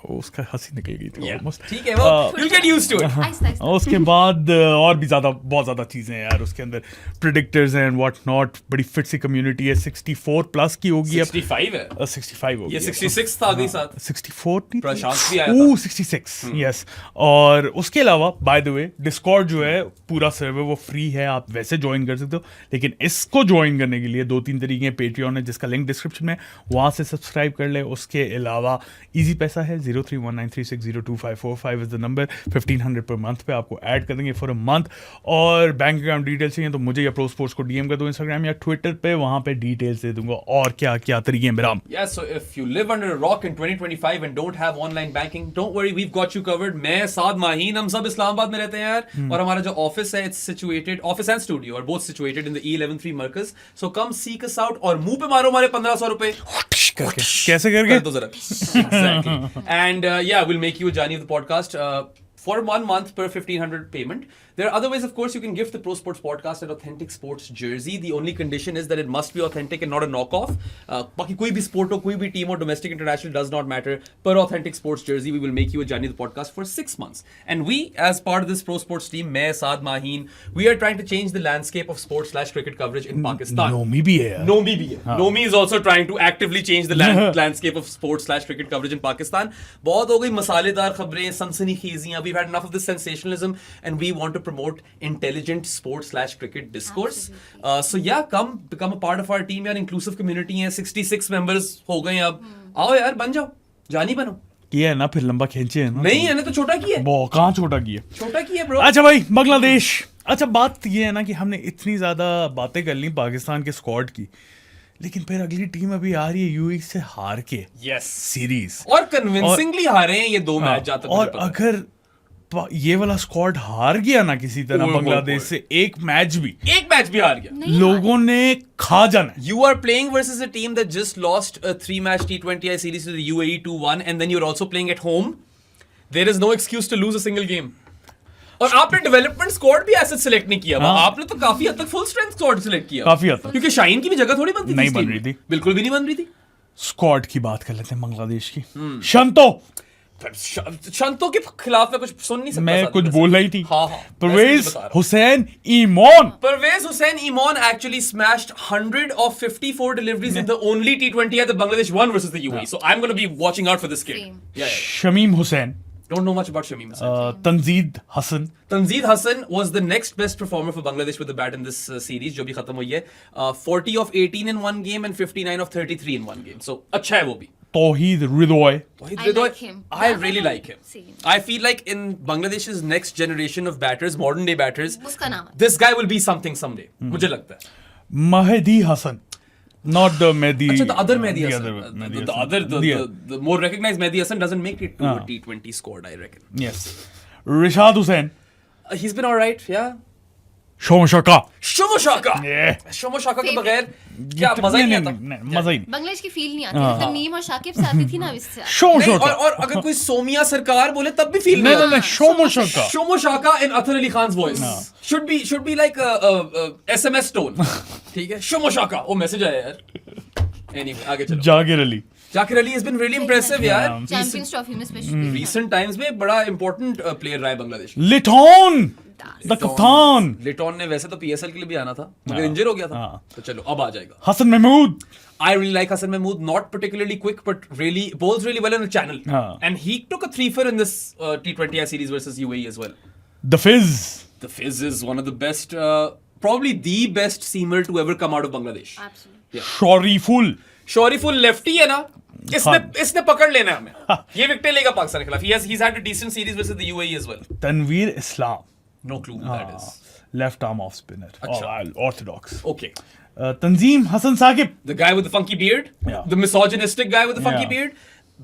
उसका हंसी निकल गई थी Yeah. almost. ठीक है, वो you'll get used to it. Aahista Aahista. और उसके बाद और भी बहुत ज्यादा चीजें हैं यार उसके अंदर. Predictors and what not. बड़ी फिट सी कम्युनिटी है. 64 प्लस की होगी अब. 65 है. 65 होगी. ये 66 था अगली साथ. 64 नहीं थी? प्रशांत भी आया था. 66 यस. और उसके अलावा बाय द वे डिस्कॉर्ड जो है पूरा सर्वर वो फ्री है, आप वैसे ज्वाइन कर सकते हो. लेकिन इसको ज्वाइन करने के लिए 2-3 तरीके हैं. पेट्रियन है जिसका लिंक डिस्क्रिप्शन में, वहां से सब्सक्राइब कर ले. उसके अलावा इजी पैसा है. 0319360255 is the number. 1500 per month पे आपको ऐड कर देंगे फॉर अ मंथ. और बैंक अकाउंट डिटेल्स चाहिए तो मुझे या प्रो स्पोर्ट्स को डीएम कर दो इंस्टाग्राम या ट्विटर पे, वहां पे डिटेल्स दे दूंगा. और क्या क्या तरीके हैं बिराम? Yeah, so if you live under a rock in 2025 and don't have online banking, don't worry, we've got you covered. मैं साद माहीन, हम सब इस्लामाबाद में रहते हैं यार. और हमारा जो ऑफिस है, it's situated, office and studio are both situated in the E113 Markaz. So come seek us out और मुंह पे मारो हमारे 1500 रुपए. कैसे करके? कर दो जरा. Exactly. And yeah, we'll make you a Johnny of the podcast. For 1 month per 1500 payment. There are other ways, of course, you can gift the Pro Sports Podcast an authentic sports jersey. The only condition is that it must be authentic and not a knockoff. बाकी कोई भी sport हो, कोई भी team हो, domestic, international, does not matter. Per authentic sports jersey, we will make you a Johnny the Podcast for 6 months. And we, as part of this Pro Sports team, मैं, Saad, Maheen, we are trying to change the landscape of sports/cricket coverage in Pakistan. Nomi भी है यार. Nomi bhi hai. Nomi is also trying to actively change the landscape of sports/cricket coverage in Pakistan. बहुत हो गई मसालेदार खबरें, सनसनीखेजियां. We've had enough of this sensationalism, and we want to promote intelligent sports/cricket discourse. So yeah, come become a part of our team. यार inclusive community है. 66 members हो गए अब. आओ यार, बन जाओ, जानी बनो. किया है ना, फिर लंबा खींचे है ना. नहीं है ना, तो छोटा की है. वो कहाँ छोटा किया? छोटा की है ब्रो. अच्छा भाई, बांग्लादेश. अच्छा बात ये है ना कि हमने इतनी ज्यादा बातें कर ली पाकिस्तान के स्क्वाड की, लेकिन फिर अगली टीम अभी आ रही है यूएई से हार के Yes. सीरीज. और कन्विंसिंगली हारे हैं ये 2 मैच जाते. और अगर ये वाला स्क्वाड हार गया ना किसी तरह बांग्लादेश से एक मैच भी हार गया. नहीं लोगों ने खा जाना. You are playing versus a team that just lost a 3-match T20I series to the UAE 2-1, and then you're also playing at home. There is no excuse to lose a single game. और आपने development squad भी ऐसे select नहीं किया. आपने तो काफी हद तक फुल स्ट्रेंथ स्क्वाड सिलेक्ट किया. काफी हद तक. क्योंकि शाहीन की भी जगह थोड़ी बनती थी. नहीं बन रही थी. बिल्कुल भी नहीं बन रही थी. स्क्वाड की बात कर लेते हैं बांग्लादेश की. शंतो शंतो के खिलाफ मैं कुछ सुन नहीं सकता। मैं कुछ बोल रही थी। हाँ। Parvez Hussain ईमॉन। Pervez Hussain Imon actually smashed 100 of 54 deliveries in the only T20 that Bangladesh won versus the UAE. So I'm going to be watching out for this kid. Same. Yeah. Shamim Hussain. Don't know much about Shamim Hussain. Tanzid Hasan. Tanzeed Hassan was the next best performer for Bangladesh with the bat in this series, जो भी खत्म हुई है। 40 of 18 in one game and 59 of 33 in one game. So अच्छा है वो भी। तौहीद रिदोय। I like him. I really like him. Same. I feel like in Bangladesh's next generation of batters, modern day batters, उसका नाम है। this guy will be something someday. मुझे लगता है। Mahdi Hasan. Not the Mehdi. अच्छा, the other Mehdi the Hasan. other Mehdi The Hasan. other, the more recognized Mehdi Hasan doesn't make it to a T20 squad, I reckon. Yes. Rishad Hussain. He's been alright, yeah. शोमशका। Shomo Shaka. Yeah. Shomo Shaka के बगैर क्या मजा ही नहीं आता। मजा ही नहीं। बांग्लादेश की feel नहीं आती जैसे मीम और शाकिब से आती थी ना इससे। नहीं, शोमशका। और अगर कोई सोमिया सरकार बोले तब भी फील नहीं नहीं आता। शोमशका। Shomo Shaka in Athar Ali Khan's voice should be like a SMS tone. ठीक है, Shomo Shaka। वो मैसेज आया यार। Anyway, आगे चलो। Zakir Ali. Zakir Ali has been really impressive यार। चैंपियंस ट्रॉफी में स्पेशली। Recent times में बड़ा important player रहा है बांग्लादेश। लिटॉन। द कप्तान। लिटॉन ने वैसे तो PSL के लिए भी आना था, मगर इंजर हो गया था। तो चलो अब आ जाएगा। Hasan Mahmood. I really like Hassan Mahmood, not particularly quick, but really bowls really well in the channel. And he took a 3-for in this T20I series versus UAE as well. The फिज। The Fizz is one of the best, probably the best seamer to ever come out of Bangladesh. Absolutely. Shariful. Shoriful lefty है ना, इसने पकड़ लेना है हमें। ये wicket लेगा पाकिस्तान के खिलाफ। He's had a decent series versus the UAE as well. Tanveer Islam. No clue who that is. Left arm off spinner. अच्छा। Orthodox. Okay. Tanzim Hasan Sakib. The guy with the funky beard, Yeah. the misogynistic guy with the funky Yeah. beard.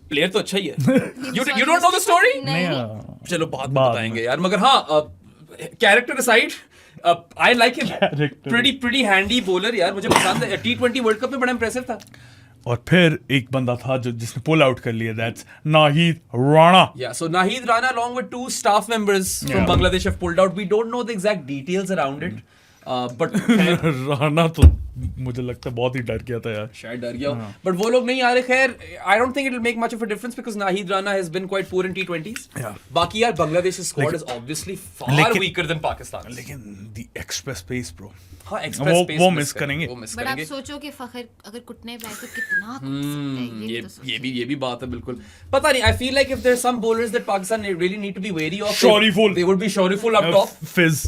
Player तो अच्छा ही है। You don't know the story? नहीं। चलो बाद में बाद बताएंगे यार, मगर हाँ, character aside, I like him. Character. Pretty handy bowler यार, मुझे पसंद है। T20 वर्ल्ड कप में बड़ा इंप्रेसिव था। और फिर एक बंदा था जिसने पुल आउट कर लिया, that's Nahid Rana. Yeah, so Naheed Rana along with 2 staff members from Yeah. Bangladesh have pulled out. We don't know the exact details around it, but Rana तो मुझे लगता है बहुत ही डर गया था यार। शायद डर गया हो, but वो लोग नहीं आ रहे। खैर, I don't think it will make much of a difference because Naheed Rana has been quite poor in T20s. Yeah. बाकी यार बांग्लादेश's squad is obviously far weaker than Pakistan. लेकिन द एक्सप्रेस पेस ब्रो, हाँ, express pace वो miss करेंगे। वो miss but आप करेंगे। सोचो कि फखर अगर कुटने पे आए तो कितना कुट सकता है, ये तो सोचो। ये भी बात है बिल्कुल। पता नहीं, I feel like if there's some bowlers that Pakistan really need to be wary of, Shoriful. they would be Shoriful up top. फिज।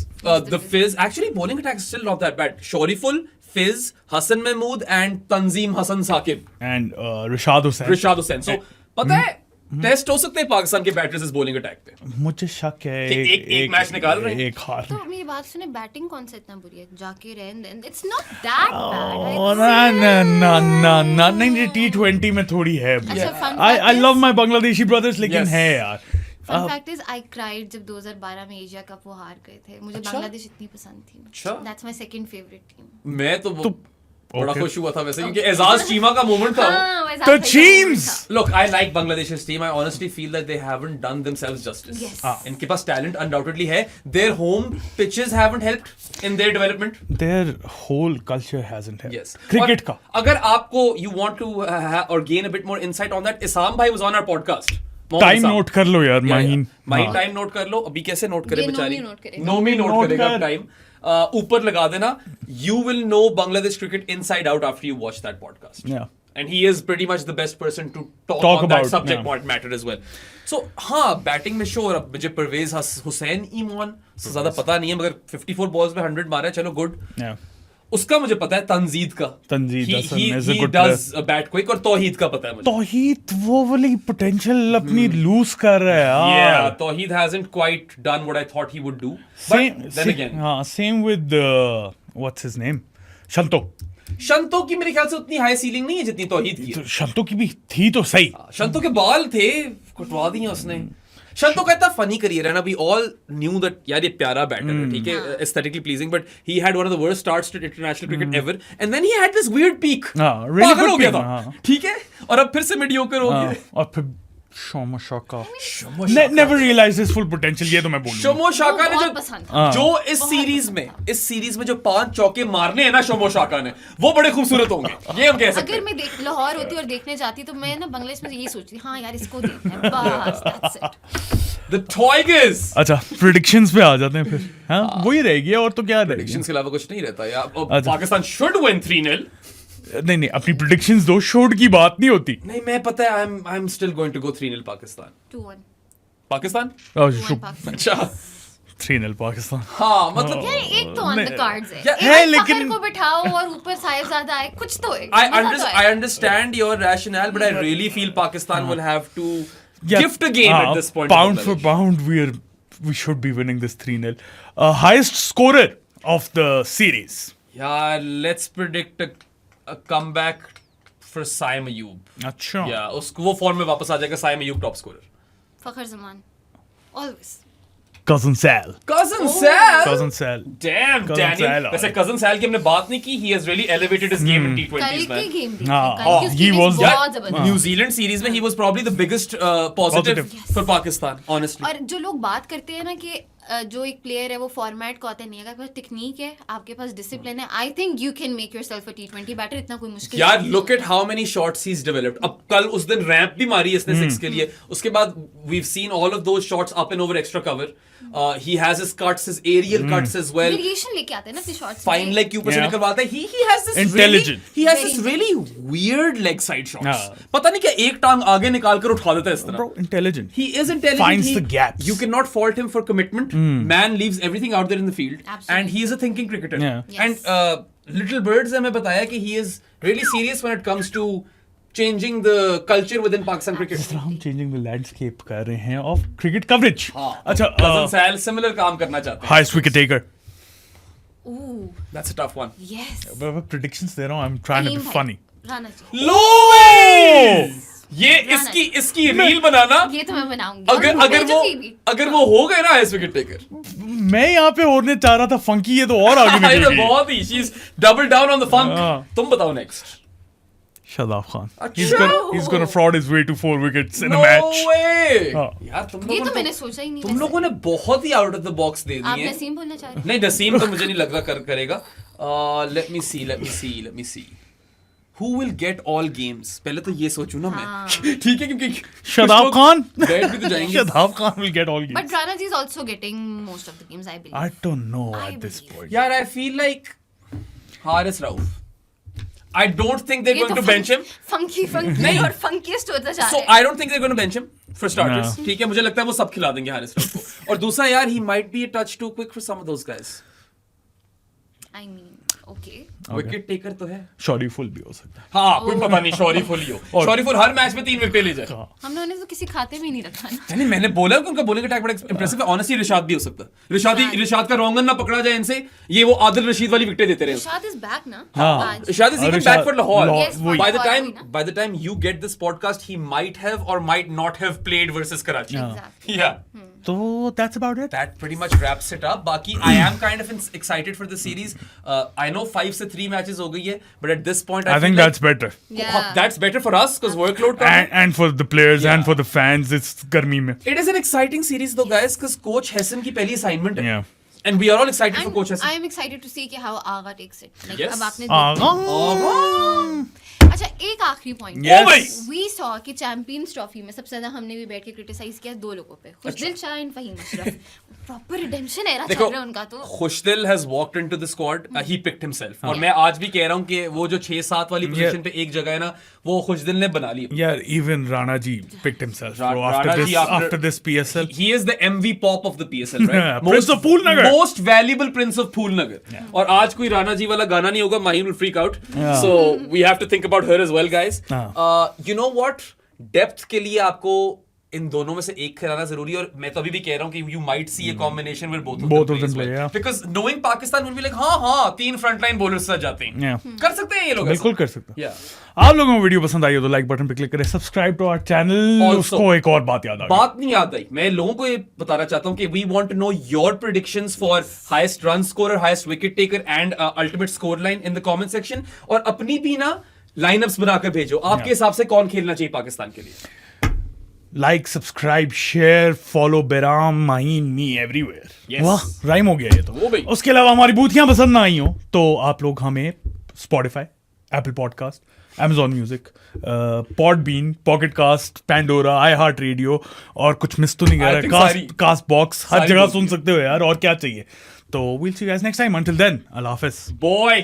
The Fizz, actually bowling attack is still not that bad. Shoriful, Fizz, Hassan Mahmood and Tanzeem Hassan Saqib, and Rishad Hussain. Rishad Hussain. So पता है test हो सकते हैं पाकिस्तान के batters इस bowling attack पे। मुझे शक है कि एक मैच निकाल रहे हैं। एक हार। तो मेरी बात सुने, बैटिंग कौन सा इतना बुरी है? Zakir and it's not that Oh, bad. ना नहीं, T20 में थोड़ी है। अच्छा, fun I fact love is- my Bangladeshi brothers, लेकिन Yes. है यार। Fun fact is I cried जब 2012 में एशिया कप वो हार गए थे। मुझे अच्छा? बांग्लादेश इतनी पसंद थी। अच्छा? That's my second favourite team. मैं तो बड़ा okay. खुश हुआ था वैसे, क्योंकि एजाज चीमा का मोमेंट था। The teams! Look, I like Bangladesh's team. I honestly feel that they haven't done themselves justice. Yes. इनके पास talent undoubtedly है. Their home pitches haven't helped in their development. Their whole culture hasn't helped. Yes. Cricket का। अगर आपको you want to or gain a bit more insight on that, Isam भाई was on our podcast. Time note कर लो यार, Maheen. Maheen time note कर लो। अभी कैसे note करें ये बेचारी? नोमी नोट करेगा। नोमी नोट नोट करेगा कर। टाइम। ऊपर लगा देना, you will know Bangladesh cricket inside out after you watch that podcast. Yeah. And he is pretty much the best person to talk Talk on that about, subject yeah. matter as well. So हाँ, batting में sure. अब मुझे परवेज हुसैन ईमान से ज्यादा पता नहीं है, मगर 54 बॉल्स में 100 मारा है, चलो गुड। Yeah. उसका मुझे पता है, तंजीद का। Tanzid Hasan is a he good does bat quick, और तौहीद का पता है मुझे। तौहीद वो वाली पोटेंशियल अपनी लूज कर रहा है Yeah, यार। Tauheed hasn't quite done what I thought he would do. Same, But then again, हाँ, same with what's his name, Shanto. Shanto की मेरे ख्याल से उतनी हाई सीलिंग नहीं है जितनी तौहीद की है। शंतो की भी थी तो सही। शंतो के बाल थे, कटवा दिए उसने। शंतो का इतना फनी करियर है ना, वी ऑल न्यू दैट यार ये प्यारा बैटर है, ठीक है, aesthetically pleasing, but he had one of the worst starts to international cricket ever, and then he had this weird peak. हाँ, really पागल good हो गया peak, था, हाँ। ठीक है, और अब फिर से मीडियोकर हो गया। और फिर शोमो शाका never realized his full potential, ये तो मैं बोलूंगा। शोमो शाका ने बहुत पसंद था। जो इस सीरीज में जो 5 चौके मारने हैं ना शोमो शाका ने, वो बड़े खूबसूरत होंगे, ये हम कह सकते अगर हैं। मैं लाहौर होती और देखने जाती तो मैं ना बांग्लादेश में यही सोचती, हाँ यार इसको देखना है, बस that's it। The Tigers। अच्छा, predictions पे आ जाते हैं फिर। हाँ, वही रहेगी और तो क्या रहेगी। Predictions के अलावा कुछ नहीं रहता यार। अच्छा। Pakistan should win 3-0। नहीं, अपनी predictions दो, शोट की बात नहीं होती। नहीं, मैं पता है I'm still going to go 3-0 Pakistan. 2-1 Pakistan? 2-1 Pakistan. अच्छा। 3-0 पाकिस्तान। हाँ, मतलब यार एक तो ऑन द कार्ड्स है, है, एक लेकिन- फखर को बिठाओ और ऊपर साहिबजादा आए, कुछ तो है। I मजा तो है। understand your rationale, but I really feel Pakistan will have to Yeah. gift a game at this point. Pound for pound, we should be winning this 3-0. Highest scorer of the series. Yeah, let's predict a comeback for Saim Ayub. अच्छा। Yeah, उसको वो form में वापस आ जाएगा Saim Ayub top scorer. फखर Zaman always। Cousin Sal. Cousin Sal. Cousin Sal. Damn, Cousin Daniel. Sal, वैसे Cousin Sal की हमने बात नहीं की. He has really elevated his game in कल T20s, की man. गेम भी हाँ, कल की he उसकी was- बहुत Yeah, जबरदस्त। New Zealand series में he was probably the biggest positive Positive. for Pakistan, honestly. और जो लोग बात करते हैं ना कि जो एक प्लेयर है वो फॉर्मेट को आता नहीं है, आपके पास टेक्निक है, आपके पास डिसिप्लिन है, I think you can make yourself a T20 batter, इतना कोई मुश्किल यार नहीं है। look at how many shots he's developed. अब कल उस दिन रैंप भी मारी इसने 6 के लिए. उसके बाद we've seen all of those shots up and over extra cover. He has his cuts, his aerial cuts as well. Variation लेके आते हैं ना अपने शॉट्स Fine leg के ऊपर से Yeah. निकलवाता है. He has this Intelligent. really, he has Very this really weird leg side shots. Yeah. पता नहीं क्या एक टांग आगे निकाल कर उठा देता है इस तरह. Bro, intelligent. He is intelligent. Finds the gaps. You cannot fault him for commitment. Man leaves everything out there in the field. Absolutely. And he is a thinking cricketer. Yeah. Yes. And Little Birds ने हमें बताया कि he is really serious when it comes to changing the culture within Pakistan cricket. जिस तरह हम changing the landscape कर रहे हैं of cricket coverage. हाँ. अच्छा, Cousin Sal similar काम करना चाहते हैं. highest wicket taker. Ooh, That's a tough one. yes। मैं predictions दे रहा हूँ. I'm trying to be Fahim funny. भाई, राणा जी। Lowies! ये इसकी रील बनाना. ये तो मैं बनाऊंगी। अगर और अगर भेजूंगी भी। वो हो गए ना highest wicket taker. मैं यहाँ पे होने चाह रहा था funky, ये तो और आगे ये निकल तो गई। बहुत ही. She's doubled down on the funk. हाँ. तुम बताओ next. Shadab Khan. अच्छा. He's gonna fraud his way to 4 wickets in a No match. way! हाँ. यार तुम ये लोगों तो ने मैंने सोचा ही नहीं। तुम वैसे। लोगों ने बहुत ही आउट ऑफ द बॉक्स दे आप दिए हैं. नसीम बोलना चाह रहे नहीं, नसीम तो मुझे नहीं लग रहा करेगा. Let me see. Who will get all games? पहले तो ये सोचूं ना हाँ. मैं. ठीक है, क्योंकि Shadab Khan. बैठ भी तो जाएंगे. Shadab Khan will get all games. But Rana ji is also getting most of the games, I believe. I don't know I at this believe. point. यार I feel like Haris Rauf. I don't think they're ये going तो to bench him. funky और funkiest होता जा So रहा है। I don't think they're going to bench him for starters. No. ठीक है, मुझे लगता है वो सब खिला देंगे हारिस राउफ को. और दूसरा यार, he might be a touch too quick for some of those guys. I mean, okay. Wicket taker तो है. Shoriful भी हो सकता है. हाँ, कोई पता नहीं. शौरीफुल ही हो. और- शौरीफुल हर मैच में 3 विकेट ले जाए. हम लोगों ने तो किसी खाते में ही नहीं रखा ना। नहीं, मैंने बोला कि उनका बॉलिंग अटैक बड़ा इंप्रेसिव है. ऑनेस्टली रिशाद भी हो सकता है. रिशाद का रोंगन ना पकड़ा जाए इनसे, ये वो आदिल रशीद वाली विकेट देते रहे. Rashad is back ना हाँ. आज। Rishad is even Rishad- back for Lahore. Yes, for By the Lahore time भी ना। by the time you get this podcast, he might have or might not have played versus Karachi. Exactly. Yeah. So that's about it. That pretty much wraps it up. Baki, I am kind of excited for the series. I know 5 से 3 matches हो गई है, but at this point, I think feel that's better. Yeah. that's better for us because workload comes. And for the players and Yeah. for the fans, it's गर्मी में. It is an exciting series though, guys, because Coach Hassan की पहली assignment है. Yeah. And we are all excited for And Coach Hassan. I am excited to see कि how Agha takes it. Like Yes. अब आपने अच्छा एक आखिरी point. Yes. भाई. We saw कि चैंपियंस ट्रॉफी में सबसे ज्यादा हमने भी बैठ के क्रिटिसाइज किया 2 लोगों पे, Khushdil Shah and Faheem Ashraf. Proper redemption era चल देखो, रहा है उनका तो. खुशदिल has walked into the squad. He picked himself. और मैं आज भी कह रहा हूँ कि वो जो 6-7 वाली पोजीशन पे एक जगह है ना, वो खुशदिल ने बना ली. Yeah, even Rana ji picked himself, bro. Rana ji After this PSL. He is the MV pop of the PSL, right? Yeah, Prince of Poolnagar. Most valuable Prince of Poolnagar. और आज कोई राणा जी वाला गाना नहीं होगा. Maheen will freak out. Yeah. So we have to think about her as well, guys. हाँ. You know what? Depth के लिए आपको इन दोनों में से एक खिलाना जरूरी है. और मैं तो अभी भी कह रहा हूँ कि you might see a combination where both of them play. yeah. Because knowing Pakistan will be like, हाँ 3 frontline bowlers आ जाते हैं. Yeah. कर सकते हैं ये लोग. बिल्कुल कर सकता. Yeah. आप लोगों को वीडियो पसंद आई हो तो लाइक बटन पे क्लिक करें, subscribe to our channel. Also, उसको एक और बात याद आ गई. बात नहीं याद आई. मैं लोगों को ये बताना चाहता हूं कि we want to know your predictions for highest run scorer, highest wicket taker and ultimate score line in the comment section. और अपनी भी ना लाइनअप्स बनाकर भेजो. आपके हिसाब से कौन खेलना चाहिए पाकिस्तान के लिए? लाइक, सब्सक्राइब, शेयर, फॉलो बेराम, माहीन, मी एवरीवेयर। Yes. वाह, राइम हो गया ये तो। वो भाई। उसके अलावा हमारी बूथियां पसंद ना आई हो तो आप लोग हमें Spotify, Apple podcast, Amazon music, Podbean, Pocket Casts, Pandora, iHeart radio और कुछ मिस तो नहीं कर I रहा, think सारी। कास्ट बॉक्स, हर सारी जगह बोल सुन दी। सकते हो यार, और क्या चाहिए। तो we'll see you guys next time. Until then, Allah Hafiz. Boy.